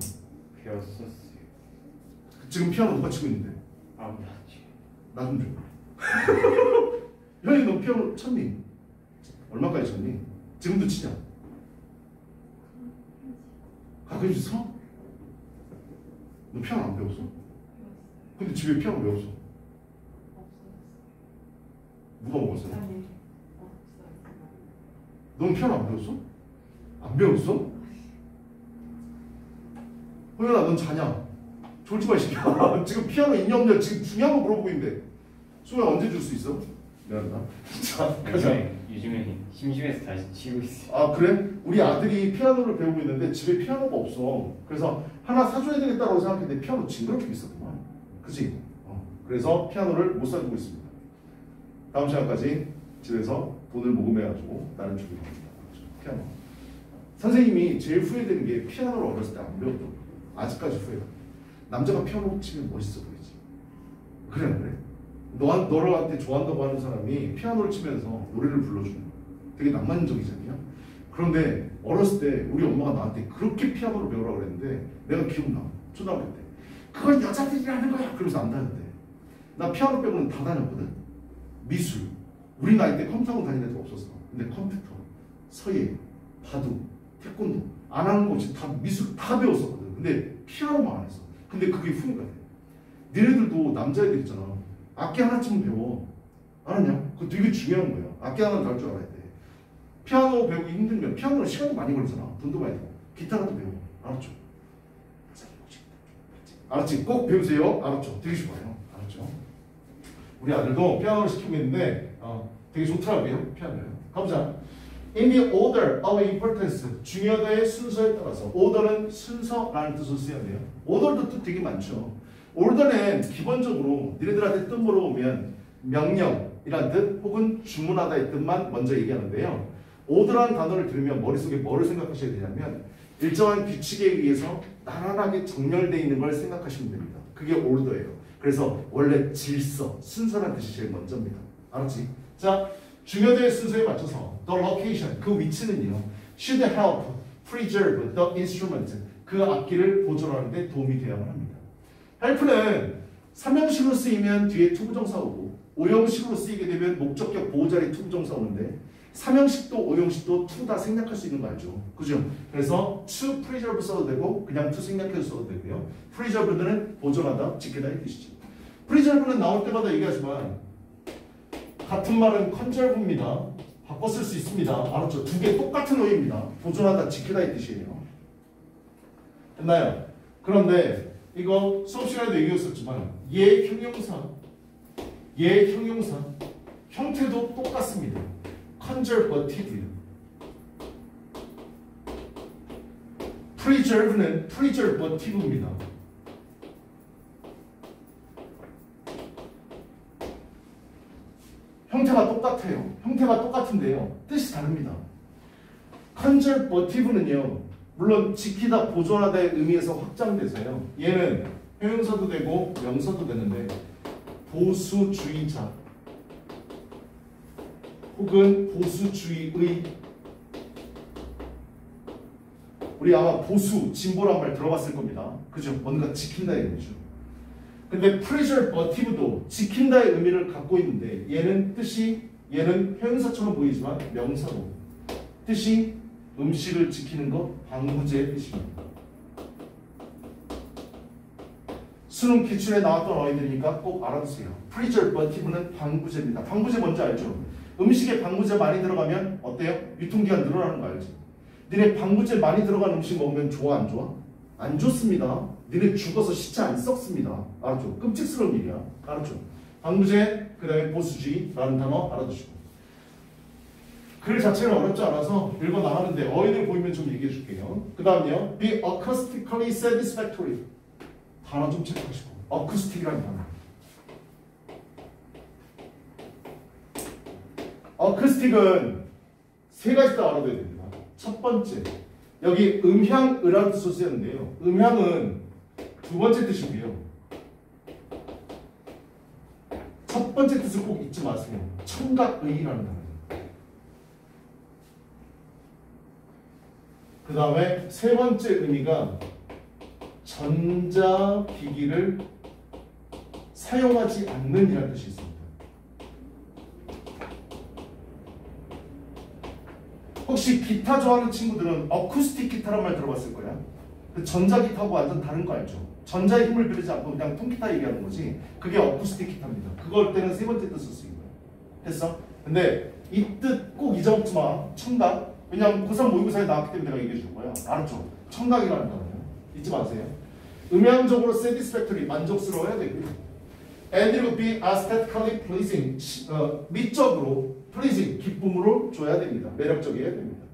배웠었어요. 지금 피아노 누가 치고 있는데? 아, 맞지. 나 좀 줘. 형이 너 피아노 쳤니? 얼마까지 쳤니? 지금도 치냐? 가끔 쳐? 너 피아노 안 배웠어? 근데 집에 피아노 왜 없어? 누가 먹었어요? 넌 피아노 안 배웠어? 안 배웠어? 호연아, 넌 자냐? 졸지 마, 이 새끼야. 지금 피아노 있냐 없냐 지금 중요한 거 물어보고 있는데. 수호야, 언제 줄 수 있어? 미안하다. 자, 가자. 요즘에 심심해서 다시 치고 있어요. 아, 그래? 우리 아들이 피아노를 배우고 있는데 집에 피아노가 없어. 그래서 하나 사줘야 되겠다고 생각했는데 피아노 징그럽게 비싸구만. 그치? 그래서 피아노를 못 사주고 있습니다. 다음 시간까지 집에서 돈을 모금해가지고 나를 주고 있습니다. 피아노. 선생님이 제일 후회되는 게 피아노를 어렸을 때 안 배웠다고. 아직까지 후회가. 남자가 피아노 치면 멋있어 보이지. 그래, 안 그래? 너한테 좋아한다고 하는 사람이 피아노를 치면서 노래를 불러주는 거 되게 낭만적이잖아요. 그런데 어렸을 때 우리 엄마가 나한테 그렇게 피아노를 배우라고 그랬는데 내가 기억나. 초등학교 때. 그건 여자들이 하는 거야. 그러면서 안 다녔대. 나 피아노 빼고는 다 다녔거든. 미술. 우리 나이 때 컴퓨터 다니는 애들 없었어. 근데 컴퓨터, 서예, 바둑, 태권도 안 하는 거 없이 다 미술 다 배웠었거든. 근데 피아노만 안 했어. 근데 그게 후회가 돼. 니네들도 남자애들 있잖아. 악기 하나쯤 배워. 알았냐? 그거 되게 중요한 거야. 악기 하나는 다 할 줄 알아야 돼. 피아노 배우기 힘들면 피아노는 시간도 많이 걸리잖아. 돈도 많이 들고. 기타라도 배워. 알았죠? 알았지? 꼭 배우세요. 알았죠? 되게 좋아요. 알았죠? 우리 아들도 피아노를 시키고 있는데 되게 좋더라고요. 피아노요. 가보자. In the order of importance. 중요도의 순서에 따라서. order는 순서라는 뜻으로 쓰였네요. order도 뜻 되게 많죠. order는 기본적으로 니네들한테 뜻 물어보면 명령이란 뜻 혹은 주문하다의 뜻만 먼저 얘기하는데요. order라는 단어를 들으면 머릿속에 뭐를 생각하셔야 되냐면 일정한 규칙에 의해서 나란하게 정렬되어 있는 걸 생각하시면 됩니다. 그게 order예요. 그래서 원래 질서, 순서라는 뜻이 제일 먼저입니다. 알았지? 자, 중요도의 순서에 맞춰서 the location, 그 위치는요. should help preserve the instrument, 그 악기를 보존하는 데 도움이 되어야만 합니다. help는 3형식으로 쓰이면 뒤에 투부정사 오고 5형식으로 쓰이게 되면 목적격 보호자리 투부정사 오는데 3형식도 5형식도 to 다 생략할 수 있는 거 알죠? 그죠? 그래서 to preserve 써도 되고 그냥 to 생략해서 써도 되고요. preserve는 보존하다, 지키다의 뜻이죠. preserve는 나올 때마다 얘기하지만 같은 말은 conserve입니다. 바꿔 쓸 수 있습니다. 알았죠? 두 개 똑같은 어휘입니다. 보존하다, 지키다의 뜻이에요. 됐나요? 그런데 이거 수업 시간에도 얘기했었지만 얘 형용사 형태도 똑같습니다. conservative. preserve는 preservative입니다. 형태가 똑같아요. 형태가 똑같은데요. 뜻이 다릅니다. conservative는요. 물론 지키다, 보존하다의 의미에서 확장돼서요. 얘는 형용사도 되고 명사도 되는데 보수주의자 혹은 보수주의의 우리 아마 보수, 진보란 말 들어봤을 겁니다. 그죠? 뭔가 지킨다의 의미죠. 근데 preservative도 지킨다의 의미를 갖고 있는데 얘는 형용사처럼 보이지만 명사고 뜻이 음식을 지키는 것, 방부제의 뜻입니다. 수능 기출에 나왔던 어휘들이니까 꼭 알아두세요. preservative는 방부제입니다. 방부제 뭔지 알죠? 음식에 방부제 많이 들어가면 어때요? 유통기한 늘어나는 거 알지? 니네 방부제 많이 들어간 음식 먹으면 좋아 안 좋아? 안 좋습니다. 니네 죽어서 시체 안 썩습니다. 알았죠? 끔찍스러운 일이야. 알았죠? 방부제, 그 다음에 보수주의라는 단어 알아두시고. 글 자체는 어렵지 않아서 읽어 나가는데 어휘들 보이면 좀 얘기해 줄게요. 그 다음요. be acoustically satisfactory. 단어 좀 체크하시고. 어쿠스틱이라는 단어. 어쿠스틱은 세 가지 다 알아둬야 됩니다. 첫 번째, 여기 음향, 의라는 뜻을 쓰였는데요. 음향은 두 번째 뜻이고요. 첫 번째 뜻을 꼭 잊지 마세요. 청각의라는 단어입니다. 그 다음에 세 번째 의미가 전자기기를 사용하지 않는 이라는 뜻이 있습니다. 혹시 기타 좋아하는 친구들은 어쿠스틱 기타란 말 들어봤을 거야. 그 전자기타하고 완전 다른 거 알죠? 전자의 힘을 빌리지 않고 그냥 통기타 얘기하는 거지. 그게 어쿠스틱 기타입니다. 그걸 때는 세 번째 뜻을 쓰인 거야. 됐어? 근데 이 뜻 꼭 잊어먹지 마. 청각. 왜냐면 고3 모의고사에 나왔기 때문에 내가 얘기해 줄 거야. 알았죠? 청각이라는 단어예요. 잊지 마세요. 음향적으로 satisfactory, 만족스러워야 되고요. And it will be aesthetically pleasing, 미적으로 pleasing, 기쁨으로 줘야 됩니다. 매력적이어야 됩니다.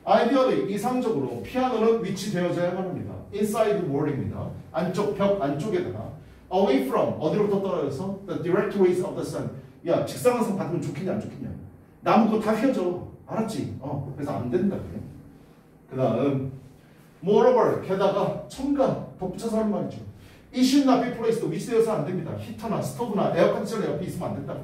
Ideally, 이상적으로 피아노는 위치되어져야만 합니다. Inside wall입니다. 안쪽 벽 안쪽에다가 away from, 어디로부터 떨어져서 the direct rays of the sun. 야, 직사광선 받으면 좋겠냐 안 좋겠냐. 나무 그거 다 휘어져. 알았지? 그래서 안 된다 그래. 그 다음 moreover, 게다가 첨가 덧붙여서 하는 말이죠. It should not be placed, 위치되어서 안 됩니다. 히터나 스토브나 에어컨디셔너 옆에 있으면 안 된다.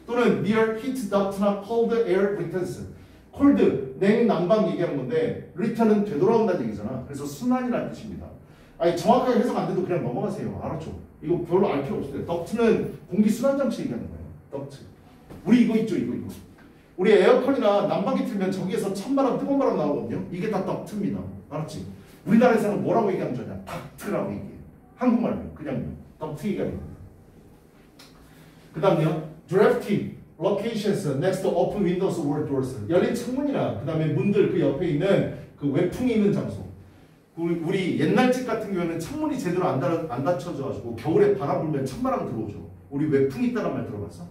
또는 near heat duct나 cold air returns. 콜드, 냉난방 얘기하는 건데 return은 되돌아온다는 얘기잖아. 그래서 순환이라는 뜻입니다. 아니 정확하게 해석 안 돼도 그냥 넘어가세요. 알았죠? 이거 별로 알 필요 없어요. 덕트는 공기 순환 장치 얘기하는 거예요. 덕트. 우리 이거 있죠, 이거. 우리 에어컨이나 난방기 틀면 저기에서 찬바람, 뜨거운 바람 나오거든요. 이게 다 덕트입니다. 알았지? 우리나라에서는 뭐라고 얘기하면 좋냐? 덕트라고 얘기해요. 한국말로 그냥 덕트 얘기하는 거예요. 그 다음요. drafty locations next to open windows or doors. 열린 창문이나 그 다음에 문들 그 옆에 있는 그 외풍이 있는 장소. 우리 옛날 집 같은 경우에는 창문이 제대로 안 닫혀져가지고 겨울에 바람 불면 찬바람 들어오죠. 우리 외풍이 있다는 말 들어봤어?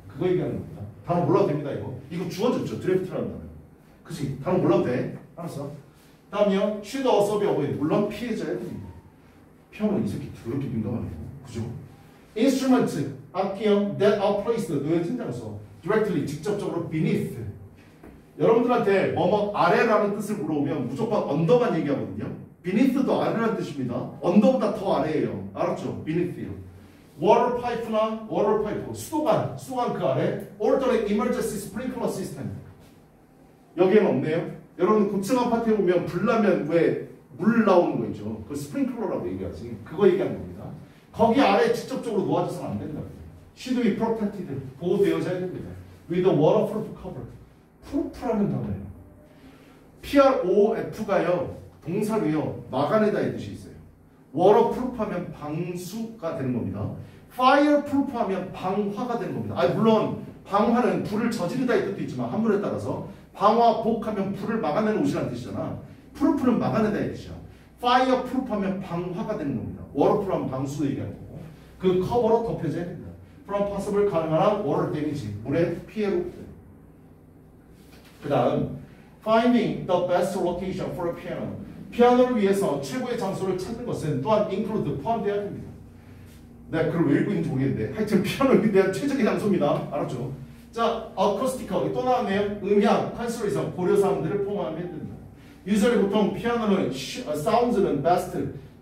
그거 얘기하는 겁니다. 단어 몰라도 됩니다. 이거 주어졌죠. 드래프트라는 단어. 그치? 단어 몰라도 돼. 알았어? 다음이요. should also be avoided. 물론 피해져야 됩니다. 피아노 이 새끼 더럽게 민감하네요. 그죠? instrument, 악기요. that are placed, 놓여진 장소. directly, 직접적으로 beneath. 여러분들한테 뭐뭐 아래라는 뜻을 물어보면 무조건 언더만 얘기하거든요. beneath도 아래라는 뜻입니다. 언더보다 더 아래예요. 알았죠? beneath요. water pipe나 water pipe, 수도관 그 아래. or 또는 emergency sprinkler system. 여기에는 없네요. 여러분 고층 아파트에 보면 불 나면 왜 물 나오는 거 있죠. 그걸 스프링클러라고 얘기하지. 그거 얘기하는 겁니다. 거기 아래 직접적으로 놓아져서는 안 된다. should be protected, 보호되어져야 됩니다. with a waterproof cover. proof라는 단어예요. PROF가요. 동사로요. 막아내다의 뜻이 있어요. waterproof 하면 방수가 되는 겁니다. fireproof 하면 방화가 되는 겁니다. 물론 방화는 불을 저지르다의 뜻도 있지만 한문에 따라서 방화복 하면 불을 막아내는 옷이라는 뜻이잖아. proof는 막아내다의 뜻이야. fireproof 하면 방화가 되는 겁니다. waterproof 하면 방수 얘기하는 거고 그 커버로 덮여져야 됩니다. from possible 가능한 water damage, 물의 피해로부터. 그 다음 finding the best location for a piano. 피아노를 위해서 최고의 장소를 찾는 것은 또한 include, 포함되어야 됩니다. 내가 그걸 왜 읽고 있는지 모르겠는데 하여튼 피아노에 대한 최적의 장소입니다. 알았죠? 자, acoustic 또 나왔네요. 음향, consideration, 고려사항들을 포함하면 됩니다. 유저리 보통 피아노는 sounds는 best,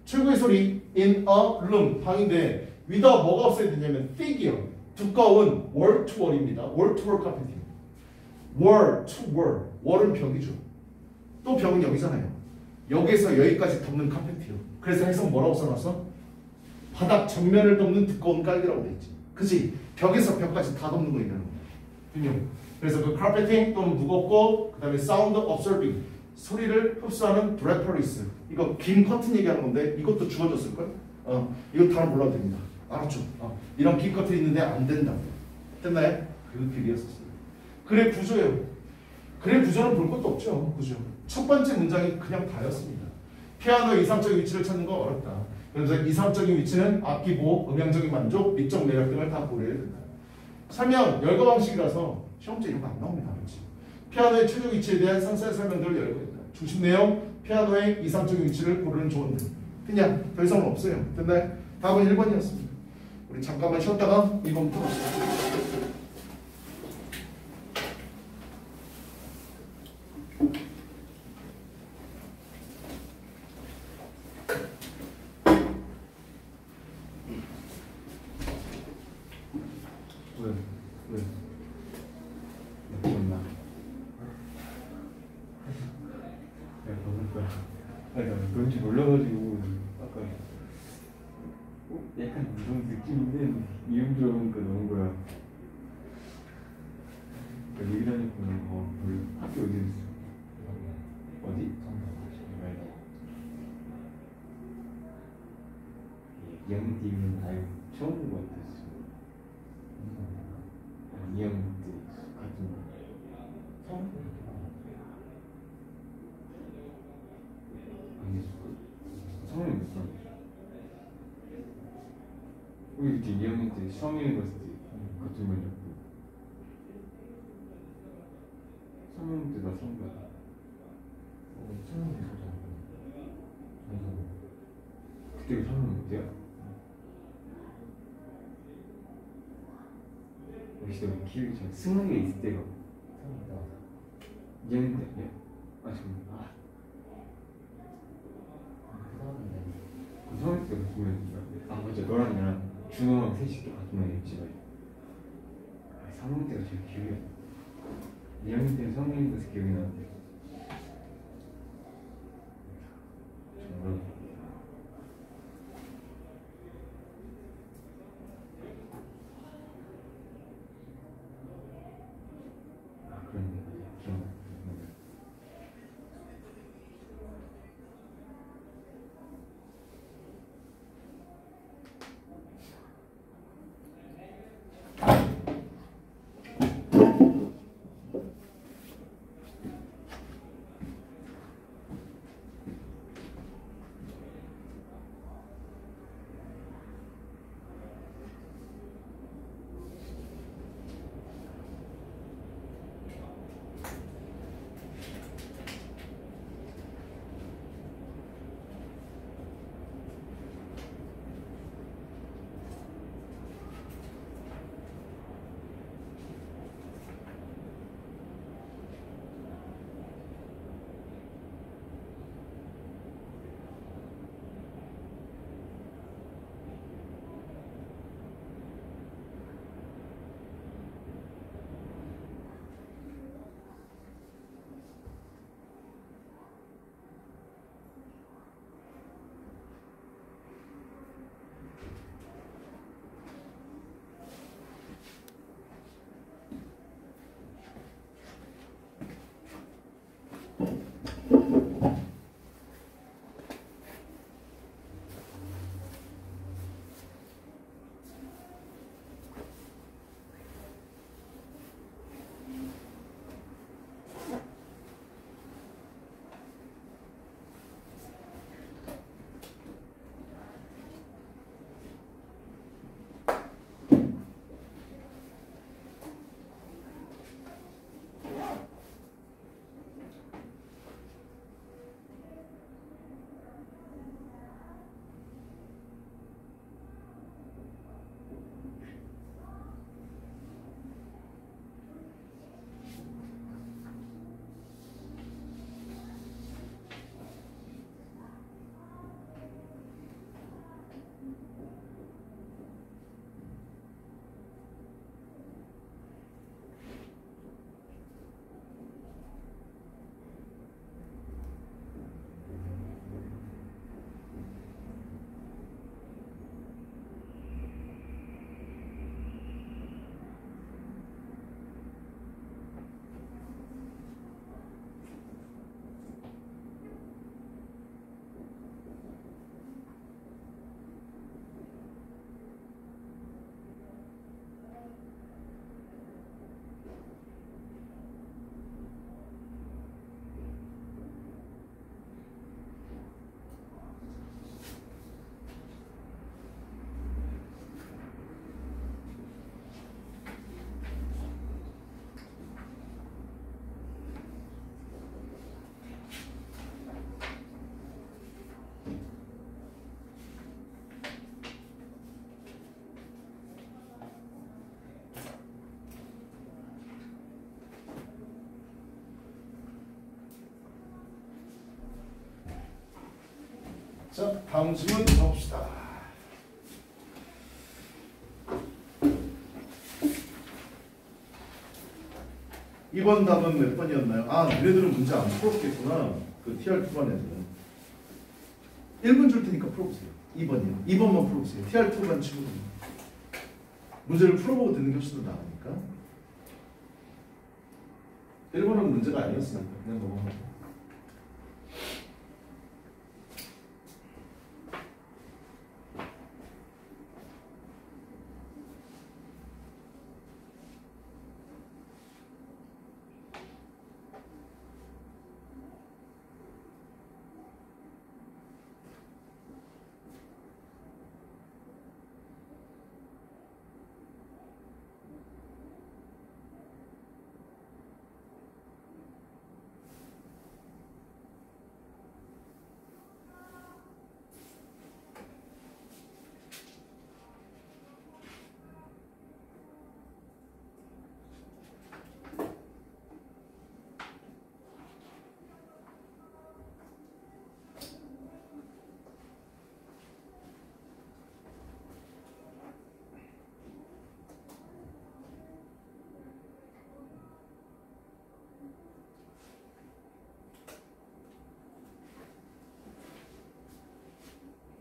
최고의 소리 in a room, 방인데 위다 뭐가 없어야 되냐면 thick이요. 두꺼운 wall to wall입니다. wall to wall carpeting. wall to wall. wall은 벽이죠. 또 벽은 여기잖아요. 여기에서 여기까지 덮는 카페트요. 그래서 해석 뭐라고 써놨어? 바닥 정면을 덮는 두꺼운 깔개라고 돼 있지. 그치? 벽에서 벽까지 다 덮는 거 얘기하는 거야. 분명. 그래서 그 carpeting 또는 무겁고 그 다음에 sound absorbing 소리를 흡수하는 draperies 이거 긴 커튼 얘기하는 건데 이것도 주어졌을걸? 이거 다 몰라도 됩니다. 알았죠? 이런 긴 커튼 있는데 안 된다. 됐나요? 그 길이었었어요. 글의 구조예요. 글의 구조는 볼 것도 없죠. 그죠? 첫 번째 문장이 그냥 다였습니다. 피아노의 이상적인 위치를 찾는 거 어렵다. 그래서 이상적인 위치는 악기 보호, 음향적인 만족, 미적 매력 등을 다 고려해야 된다. 설명, 열거 방식이라서 시험제 이런 거 안 나옵니다. 그렇지? 피아노의 최적 위치에 대한 상세한 설명들을 열거했다. 중심 내용, 피아노의 이상적인 위치를 고르는 조언들. 그냥 더 이상은 없어요. 됐나요? 답은 1번이었습니다. 우리 잠깐만 쉬었다가 2번 풀어봅시다. 왜? 기억나. 내가 먹을 거야. 아니, 나 그런지 몰라가지고 아까 약간 이런 느낌인데 이름 들어보니까 넣은 거야. 그러니까 얘기를 하니까 우리 학교 어디 있어? 어디? 이형 팀은 아예 처음 본 것 같았어. 이형 때 같은 처음? 아니 성형이 몇 살? 우리 그때 2학년 때 성형이 갔을 때 같은 반이었고 3학년 때 나 성가 그때가 3학년 때야? 역시 내가 기억이 잘 승하게 있을 때가 2학년 때 아니야? 잠깐만 그 3학년 때 같은 반이었지. 맞아 너랑 나랑 준호랑 셋이 또 같은 반이었지. 3학년 때가 제일 기억이 안 나. 2학년 때는 성인이 돼서 기억이 나는데 정말 그런 기억 자, 다음 질문 가봅시다. 2번 답은 몇 번이었나요? 아, 너네들은 문제 안 풀었겠구나. 그 TR2반 애들은. 1분 줄 테니까 풀어보세요. 2번이요. 2번만 풀어보세요. TR2반 친구들. 문제를 풀어보고 듣는 게 훨씬 더 나으니까. 1번은 문제가 아니었으니까 그냥 넘어가고.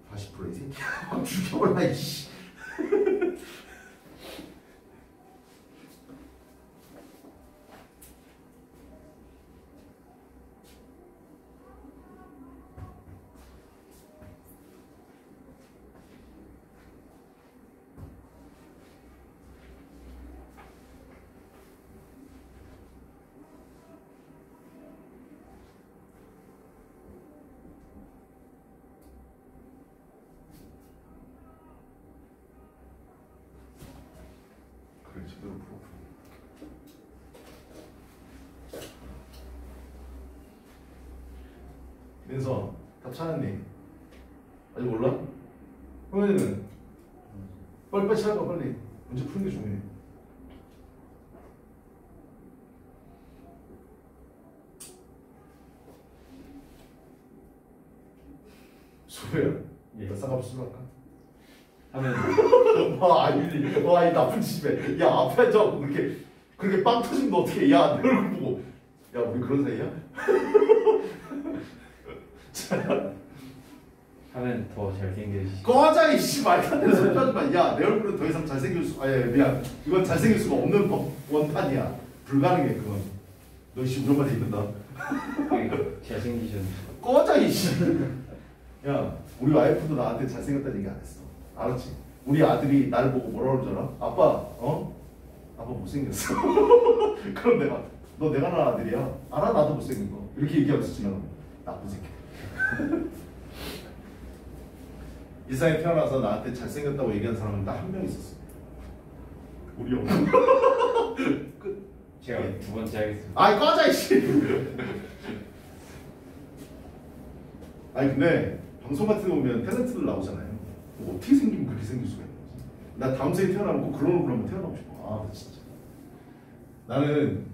다시 풀어 이 새끼야. 확 죽여버려 이씨. 그래 제대로 풀어. 민서 답 찾았니? 아직 몰라? 형님은 빨리 찾아봐 빨리. 문제 푸는 게 중요해. 소야. 예. 싸가지 술 할까? 하면 와, 이 나쁜 집에. 야, 앞에 저 그렇게 빵 터지면 어떻게? 야, 내 얼굴 보고. 야, 우리 그런 사이야? 하면 더 잘생겨지시. 꺼져 이씨 말도 안 되는 소리 하지 마. 야, 내 얼굴은 더 이상 잘생길 수. 아야 미안. 이건 잘생길 수가 없는 원판이야. 불가능해 그건. 너 이씨 우리 엄마한테 이른다. 잘생기셨네. 꺼져 이씨. 야, 우리 와이프도 나한테 잘생겼다는 얘기 안 했어. 알았지? 우리 아들이 날 보고 뭐라 그러잖아? 아빠, 아빠 못생겼어. 그럼 너 내가 낳은 아들이야? 알아? 나도 못생긴 거. 이렇게 얘기하면서 지나가. 나쁜 새끼. 이 세상에 태어나서 나한테 잘생겼다고 얘기한 사람은 딱 한 명 있었어. 우리 엄마. 끝. 제가 두 번째 하겠습니다. 아이 꺼져 이씨. 아니 근데 방송 같은 거 보면 탤런트들 나오잖아요. 뭐 어떻게 생기면 그렇게 생길 수가 있는 거지? 나 다음 생에 태어나면 꼭 그런 얼굴 한번 태어나고 싶어. 아 진짜. 나는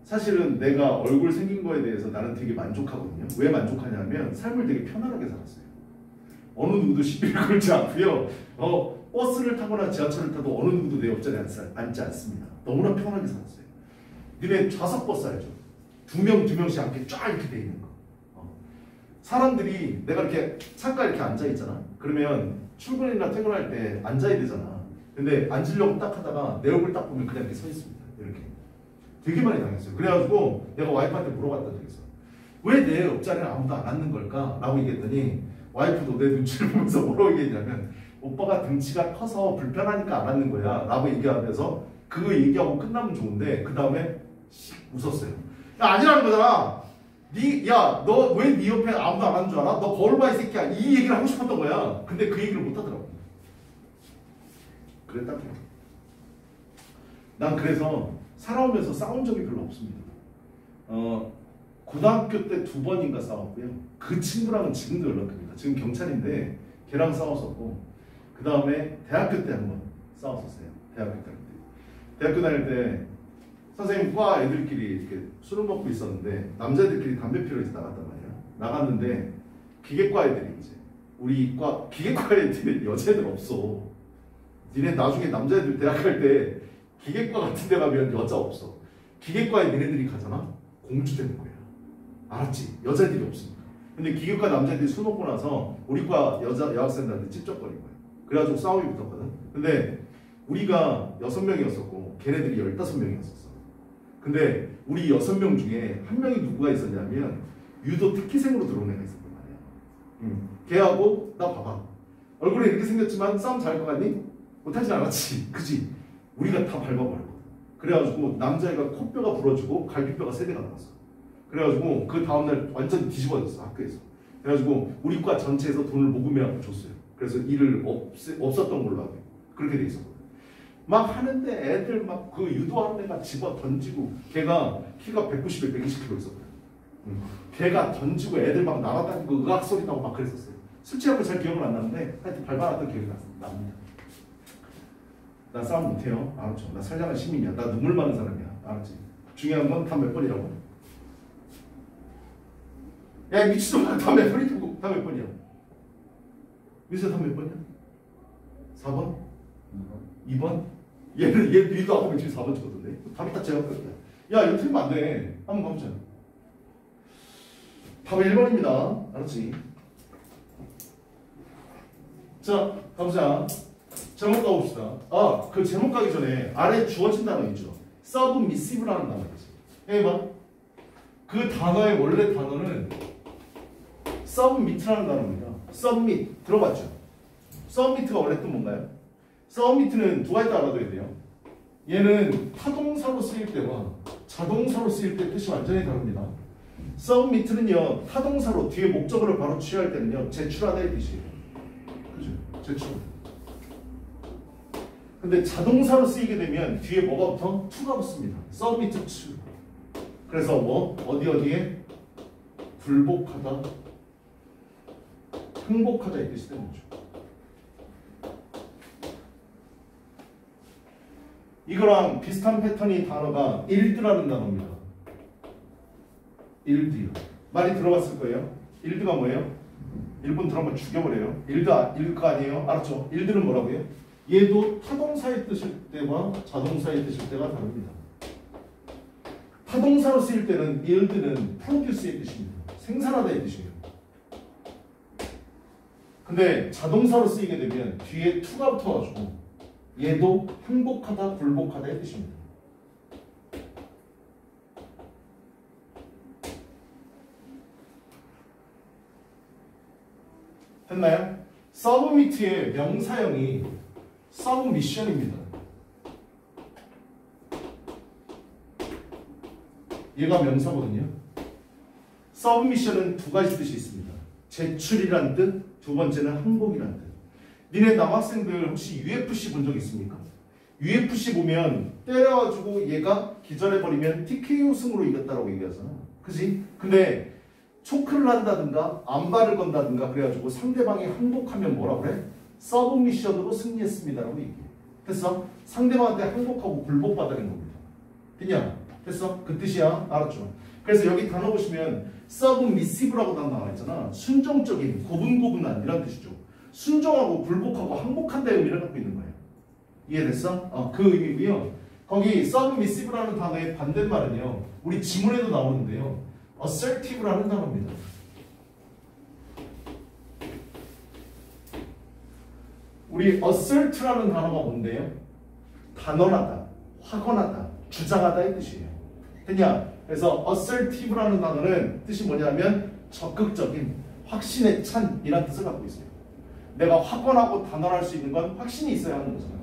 사실은 내가 얼굴 생긴 거에 대해서 나는 되게 만족하거든요. 왜 만족하냐면 삶을 되게 편안하게 살았어요. 어느 누구도 시비를 걸지 않고요. 버스를 타거나 지하철을 타도 어느 누구도 내 옆자리에 앉지 않습니다. 너무나 편하게 살았어요. 니네 좌석 버스 알죠? 두 명씩 앉게 쫙 이렇게 돼 있는 거. 사람들이 내가 이렇게 창가에 이렇게 앉아 있잖아. 그러면 출근이나 퇴근할 때 앉아야 되잖아. 근데 앉으려고 딱 하다가 내 얼굴 딱 보면 그냥 이렇게 서 있습니다. 이렇게. 되게 많이 당했어요. 그래가지고 내가 와이프한테 물어봤던 적이 있어. 왜 내 옆자리에 아무도 안 앉는 걸까? 라고 얘기했더니 와이프도 내 눈치를 보면서 뭐라고 얘기했냐면 오빠가 등치가 커서 불편하니까 안 앉는 거야 라고 얘기하면서 그거 얘기하고 끝나면 좋은데 그 다음에 웃었어요. 야 아니라는 거잖아. 너 왜 네 옆에 아무도 안 앉는 줄 알아? 너 거울 봐 이 새끼야. 이 얘기를 하고 싶었던 거야. 근데 그 얘기를 못 하더라고. 그랬다고. 난 그래서 살아오면서 싸운 적이 별로 없습니다. 고등학교 때 2번인가 싸웠고요. 그 친구랑은 지금도 연락합니다. 지금 경찰인데 걔랑 싸웠었고 그 다음에 대학교 때 한 번 싸웠었어요. 대학교 다닐 때 선생님 과 애들끼리 이렇게 술을 먹고 있었는데 남자애들끼리 담배 피러 이제 나갔단 말이야. 나갔는데 기계과 애들이 이제 우리 과 기계과 애들은 여자애들 없어. 니네 나중에 남자애들 대학 갈 때 기계과 같은 데 가면 여자 없어. 기계과에 니네들이 가잖아? 공주 되는 거야. 알았지? 여자애들이 없으니까. 근데 기계과 남자애들이 술 먹고 나서 우리 과 여학생들한테 찝쩍거린 거야. 그래가지고 싸움이 붙었거든. 근데 우리가 6명이었었고 걔네들이 15명이었었어. 근데 우리 6명 중에 한 명이 누구가 있었냐면 유도 특기생으로 들어온 애가 있었단 말이야. 걔하고 나 봐봐. 얼굴이 이렇게 생겼지만 싸움 잘할 것 같니? 못하진 않았지. 그지? 우리가 다 밟아버렸거든. 그래가지고 남자애가 코뼈가 부러지고 갈비뼈가 3개가 나왔어. 그래가지고 그 다음날 완전 뒤집어졌어. 학교에서. 그래가지고 우리 과 전체에서 돈을 모금해갖고 줬어요. 그래서 일을 없었던 걸로 하고 그렇게 돼 있었거든. 막 하는데 애들 막 그 유도하는 애가 집어 던지고 걔가 키가 190에 120kg 있었거든. 걔가 던지고 애들 막 날아다니고 의학 소리 나고 막 그랬었어요. 술 취하고 잘 기억은 안 나는데 하여튼 밟아놨던 기억이 납니다. 나 싸움 못해요. 알았죠? 나 선량한 시민이야. 나 눈물 많은 사람이야. 알았지? 중요한 건 다 몇 번이라고. 야 미친놈아 다 몇 번이고 다 몇 번이야? 미친 다몇 번이야? 4번? 2번? 얘 니도 아까 지금 4번 찍었던데. 답이 딱 제가 그랬다. 야 이거 틀리면 안 돼. 한번 가보자. 답은 1번입니다. 알았지? 자 가보자. 제목 가봅시다. 아, 그 제목 가기 전에 아래 주어진 단어 있죠. submissive라는 단어 있지. 해봐. 그 단어의 원래 단어는 submit라는 단어입니다. submit 들어봤죠? submit가 원래 뜻 뭔가요? submit는 두 가지 알아둬야 돼요. 얘는 타동사로 쓰일 때와 자동사로 쓰일 때 뜻이 완전히 다릅니다. submit는요 타동사로 뒤에 목적어를 바로 취할 때는요 제출하다의 뜻이에요. 그죠? 제출. 근데 자동사로 쓰이게 되면 뒤에 뭐가 붙어? to가 붙습니다. submit to. 그래서 뭐 어디에 굴복하다, 항복하다 이 뜻이 되는 거죠. 이거랑 비슷한 패턴이 단어가 yield라는 단어입니다. yield요. 많이 들어봤을 거예요. yield가 뭐예요? 일본 들어보면 죽여버려요. yield가 아니에요. 알았죠? yield는 뭐라고요? 얘도 타동사의 뜻일 때와 자동사의 뜻일 때가 다릅니다. 타동사로 쓰일 때는 yield는 produce의 뜻입니다. 생산하다의 뜻이에요. 근데 자동사로 쓰이게 되면 뒤에 to가 붙어가지고 얘도 항복하다, 굴복하다의 뜻입니다. 됐나요? submit의 명사형이 submission입니다. 얘가 명사거든요. submission은 두 가지 뜻이 있습니다. 제출이란 뜻, 두 번째는 항복이란 뜻. 니네 남학생들 혹시 UFC 본 적 있습니까? UFC 보면 때려가지고 얘가 기절해버리면 TKO 승으로 이겼다라고 얘기하잖아. 그지? 근데 초크를 한다든가 안발을 건다든가 그래가지고 상대방이 항복하면 뭐라 그래? 서브미션으로 승리했습니다라고 얘기해. 됐어? 상대방한테 항복하고 굴복받아낸 겁니다. 됐냐? 됐어? 그 뜻이야. 알았죠? 그래서 여기 단어 보시면 submissive라고 나와 있잖아. 순종적인, 고분고분한 이런 뜻이죠. 순종하고 굴복하고 항복한다의 의미를 갖고 있는 거예요. 이해됐어? 그 의미고요. 거기 submissive라는 단어의 반대말은요. 우리 지문에도 나오는데요. assertive라는 단어입니다. 우리 assert라는 단어가 뭔데요? 단언하다, 확언하다, 주장하다의 뜻이에요. 됐냐? 그래서 assertive라는 단어는 뜻이 뭐냐면 적극적인, 확신에 찬 이란 뜻을 갖고 있어요. 내가 확언하고 단언할 수 있는 건 확신이 있어야 하는 거잖아요.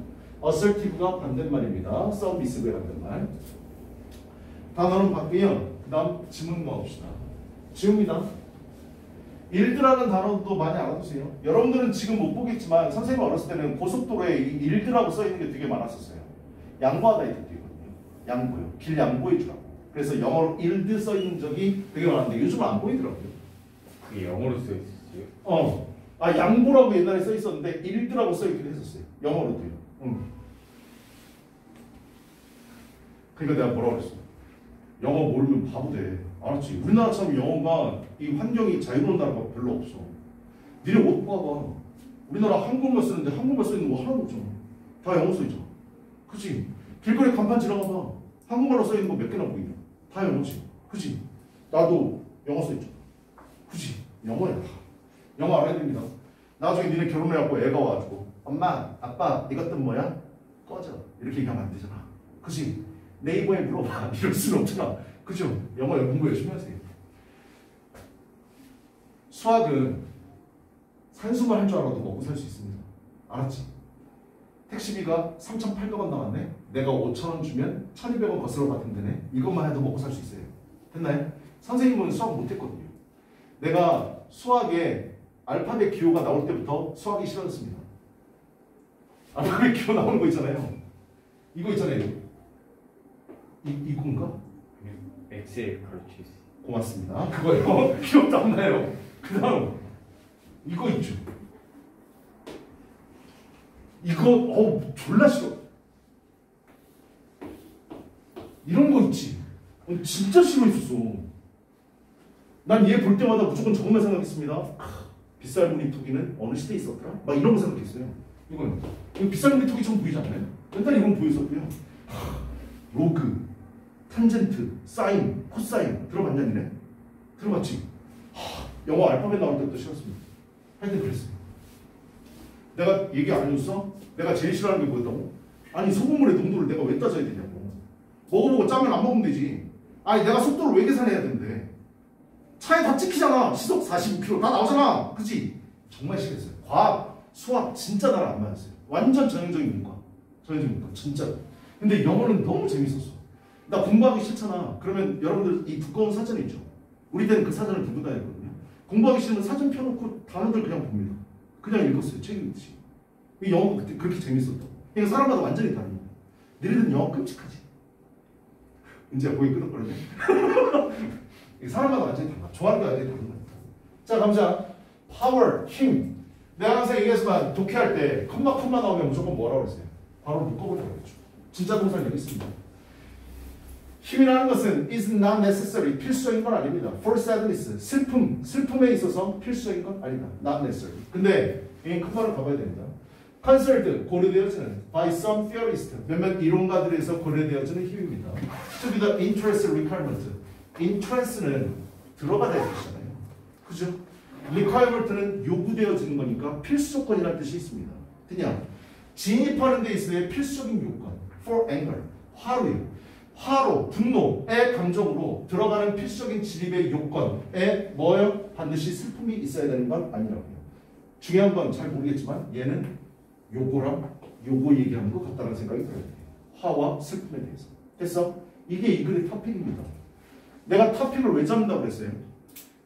assertive가 반대말입니다. submissive의 반대말. 단어는 바뀌면 그 다음 지문 넣읍시다. 지웁니다. yield라는 단어도 많이 알아두세요. 여러분들은 지금 못 보겠지만 선생님 어렸을 때는 고속도로에 이 yield라고 써있는 게 되게 많았었어요. 양보하다 이 뜻도 있거든요. 양보요. 길 양보해 주라고. 그래서 영어로 yield 써있는 적이 되게 많았는데 요즘은 안 보이더라고요. 그게 영어로 써있었어요? 양보라고 옛날에 써있었는데 yield라고 써있기도 했었어요. 영어로도요. 그러니까 내가 뭐라고 그랬어? 영어 모르면 바보 돼. 알았지? 우리나라처럼 영어가 이 환경이 자유로운 나라가 별로 없어. 니네 옷 봐봐. 우리나라 한국말 쓰는데 한국말 써있는 거 하나도 없잖아. 다 영어 써있잖아. 그치? 길거리 간판 지나가봐. 한국말로 써있는 거 몇 개나 보이냐? 다 영어지. 그치? 나도 영어 써있죠. 그치? 영어야. 영어 알아야 됩니다. 나중에 니네 결혼해갖고 애가 와가지고 엄마, 아빠 이것도 뭐야? 꺼져. 이렇게 얘기하면 안 되잖아. 그치? 네이버에 물어봐. 이럴 수는 없잖아. 그죠? 영어 공부 열심히 하세요. 수학은 산수만 할 줄 알아도 먹고 살 수 있습니다. 알았지? 택시비가 3,800원 나왔네? 내가 5,000원 주면 1,200원 거슬러 받는데네? 이것만 해도 먹고 살 수 있어요. 됐나요? 선생님은 수학 못했거든요. 내가 수학에 알파벳 기호가 나올 때부터 수학이 싫어졌습니다. 알파벳 기호 나오는 거 있잖아요. 이거 있잖아요. 이건가? X에 가르쳐 있어. 고맙습니다. 그거요. 기억도 안 나요. 그 다음 이거 있죠. 이거 졸라 싫어. 이런 거 있지. 진짜 싫어했었어. 난 얘 볼 때마다 무조건 저것만 생각했습니다. 빗살무늬 토기는 어느 시대에 있었더라? 막 이런 거 생각했어요. 이거 빗살무늬 토기처럼 보이지 않나요? 맨날 이건 보였었고요. 로그, 탄젠트, 사인, 코사인 들어봤냐 니네? 들어봤지? 영어 알파벳 나올 때부터 싫었습니다. 하여튼 그랬어요. 내가 얘기 안 해줬어? 내가 제일 싫어하는 게 뭐였다고? 아니 소금물의 농도를 내가 왜 따져야 되냐고. 먹어보고 짜면 안 먹으면 되지. 아니 내가 속도를 왜 계산해야 되는데. 차에 다 찍히잖아. 시속 45km 다 나오잖아. 그치? 정말 싫었어요. 과학, 수학 진짜 나랑 안 맞았어요. 완전 전형적인 문과. 전형적인 문과 진짜. 근데 영어는 너무 재밌었어. 나 공부하기 싫잖아. 그러면 여러분들 이 두꺼운 사전 있죠? 우리 때는 그 사전을 들고 다녔거든요. 공부하기 싫으면 사전 펴놓고 단어들 그냥 봅니다. 그냥 읽었어요. 책 읽듯이. 이 영어가 그때 그렇게 재밌었다고. 그러니까 사람마다 완전히 다릅니다. 너희들은 영어 끔찍하지. 이제 거기 끄덕거리네. 사람마다 완전히 달라. 좋아하는 게 완전히 다른 거니까. 자, 감자. 파워, 힘. 내가 항상 얘기했지만 독해할 때 컴마 나오면 무조건 뭐라고 그랬어요? 바로 묶어보려고 그랬죠. 진짜 동사는 여기 있습니다. 힘이라는 것은 is not necessary. 필수적인 건 아닙니다. For sadness. 슬픔에 있어서 필수적인 건 아니다. Not necessary. 근데 이 컴마를 가봐야 됩니다. Considered, 고려되어지는 by some theorists, 몇몇 이론가들에서 고려되어지는 힘입니다. To be the interest requirement. interest는 들어받아야 되잖아요. 그죠? requirement는 요구되어지는 거니까 필수 조건이라는 뜻이 있습니다. 그냥 진입하는 데 있어야 필수적인 요건. For anger. 화로요. 화로, 분노의 감정으로 들어가는 필수적인 진입의 요건에 뭐요? 반드시 슬픔이 있어야 되는 건 아니라고요. 중요한 건 잘 모르겠지만 얘는 요거랑 요거 얘기하는 것 같다는 생각이 들어요. 화와 슬픔에 대해서. 됐어? 이게 이 글의 토픽입니다. 내가 토픽을 왜 잡는다고 그랬어요?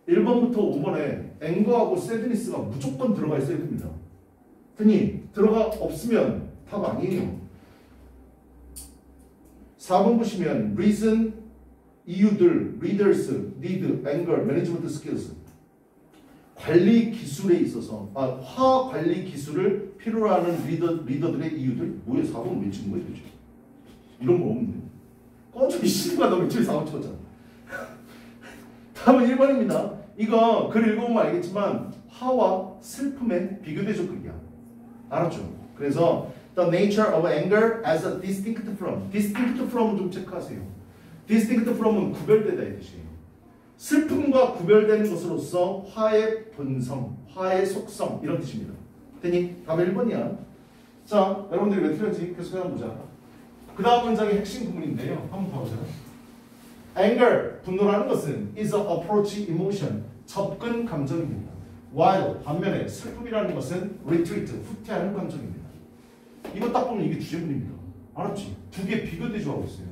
1번부터 5번에 앵거하고 새드니스가 무조건 들어가 있어야 됩니다. 흔히 들어가 없으면 답 아니에요. 4번 보시면 reason, 이유들, readers, need, anger, management skills 관리 기술에 있어서 화 관리 기술을 필요로 하는 리더들의 이유들 뭐예요? 4번 왜 찍은 거예요? 도대체? 이런 거 없는데 꺼져 이 씨가 너 며칠 4번 찍었잖아. 다음은 1번입니다. 이거 글 읽어보면 알겠지만 화와 슬픔의 비교대적 극이야. 알았죠? 그래서 the nature of anger as a distinct from. distinct from은 좀 체크하세요. distinct from은 구별되다의 뜻이에요. 슬픔과 구별되는 것으로서 화의 본성, 화의 속성 이런 뜻입니다. 됐니? 답은 1번이야. 자, 여러분들이 왜 틀렸지? 계속 한번 보자. 그 다음 문장의 핵심 구문인데요. 한번 봐보세요. anger, 분노라는 것은 is an approach emotion, 접근 감정입니다. while, 반면에 슬픔이라는 것은 retreat, 후퇴하는 감정입니다. 이거 딱 보면 이게 주제문입니다. 알았지? 두 개 비교 대조하고 있어요.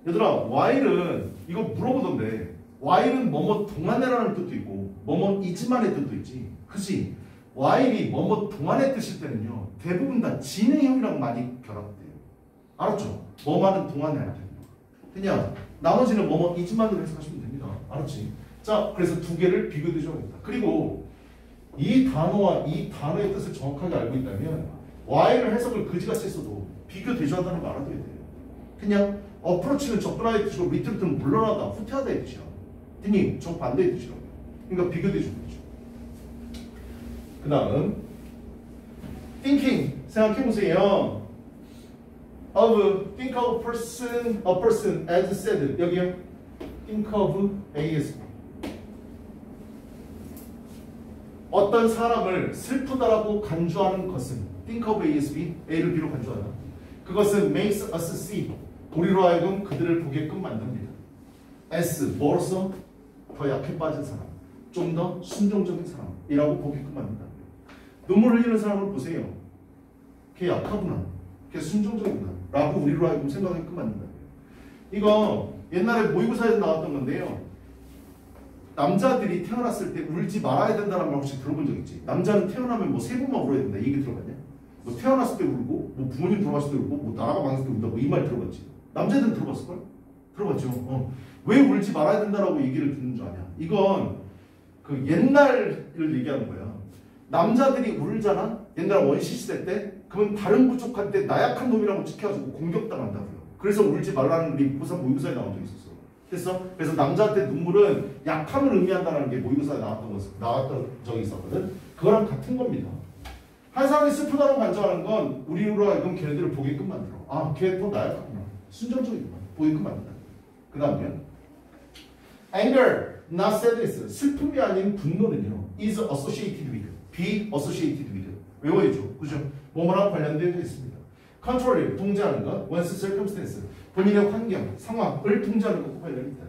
얘들아, while은 이거 물어보던데 while은 뭐뭐 동안에라는 뜻도 있고 뭐뭐 이지만의 뜻도 있지. 그치? while이 뭐뭐 동안의 뜻일 때는요 대부분 다 진행형이랑 많이 결합돼요. 알았죠? 뭐만은 동안에 할 때는. 그냥 나머지는 뭐뭐 이지만으로 해석하시면 됩니다. 알았지? 자, 그래서 두 개를 비교 대조합니다. 그리고 이 단어와 이 단어의 뜻을 정확하게 알고 있다면 while을 해석을 그지같이 했어도 비교 대조한다는 거 알아둬야 돼요. 그냥 어프로치는 접근하의 뜻이고 리트리트는 물러나다, 후퇴하다의 뜻이야. 등이 정반대의 뜻이라고요. 그러니까 비교 대조인 거죠. 그 다음 thinking 생각해보세요. think of a person as said 여기요. think of A as B. 어떤 사람을 슬프다라고 간주하는 것은 think of A as B, A를 B로 간주하다. 그것은 makes us see, 우리로 하여금 그들을 보게끔 만듭니다. S, 뭐로서? 더 약해 빠진 사람, 좀 더 순종적인 사람이라고 보게끔 만든다. 눈물 흘리는 사람을 보세요. 걔 약하구나, 걔 순종적이구나 라고 우리로 하여금 생각하게끔 만든다. 이거 옛날에 모의고사에서 나왔던 건데요. 남자들이 태어났을 때 울지 말아야 된다는 말 혹시 들어본 적 있지? 남자는 태어나면 뭐 3번만 울어야 된다, 이 얘기 들어봤냐? 뭐 태어났을 때 울고, 뭐 부모님 돌아가실 때 울고, 뭐 나라가 망했을 때 운다, 뭐 이 말 들어봤지? 남자들은 들어봤을걸? 들어봤죠. 왜 울지 말아야 된다라고 얘기를 듣는 줄 아냐? 이건 그 옛날을 얘기하는 거야. 남자들이 울잖아? 옛날 원시 시대 때? 그건 다른 부족한테 나약한 놈이라고 찍혀가지고 공격당한다고요. 그래서 울지 말라는 게 모의고사에 나온 적이 있었어. 됐어? 그래서 남자한테 눈물은 약함을 의미한다는 게 모의고사에 나왔던 적이 있었거든. 그거랑 같은 겁니다. 한 사람이 슬프다고 간주하는 건 우리로 하여금 걔네들을 보게끔 만들어. 아, 걔 더 나약하구나, 순정적이구나, 보게끔 만든다. 그 다음에 anger, not sadness, 슬픔이 아닌 분노는요 is associated with, be associated with 외워야죠. 그죠? 뭐뭐랑 관련되어 있습니다. control, 통제하는 것, one's circumstance, 본인의 환경, 상황을 통제하는 것과 관련이 있다.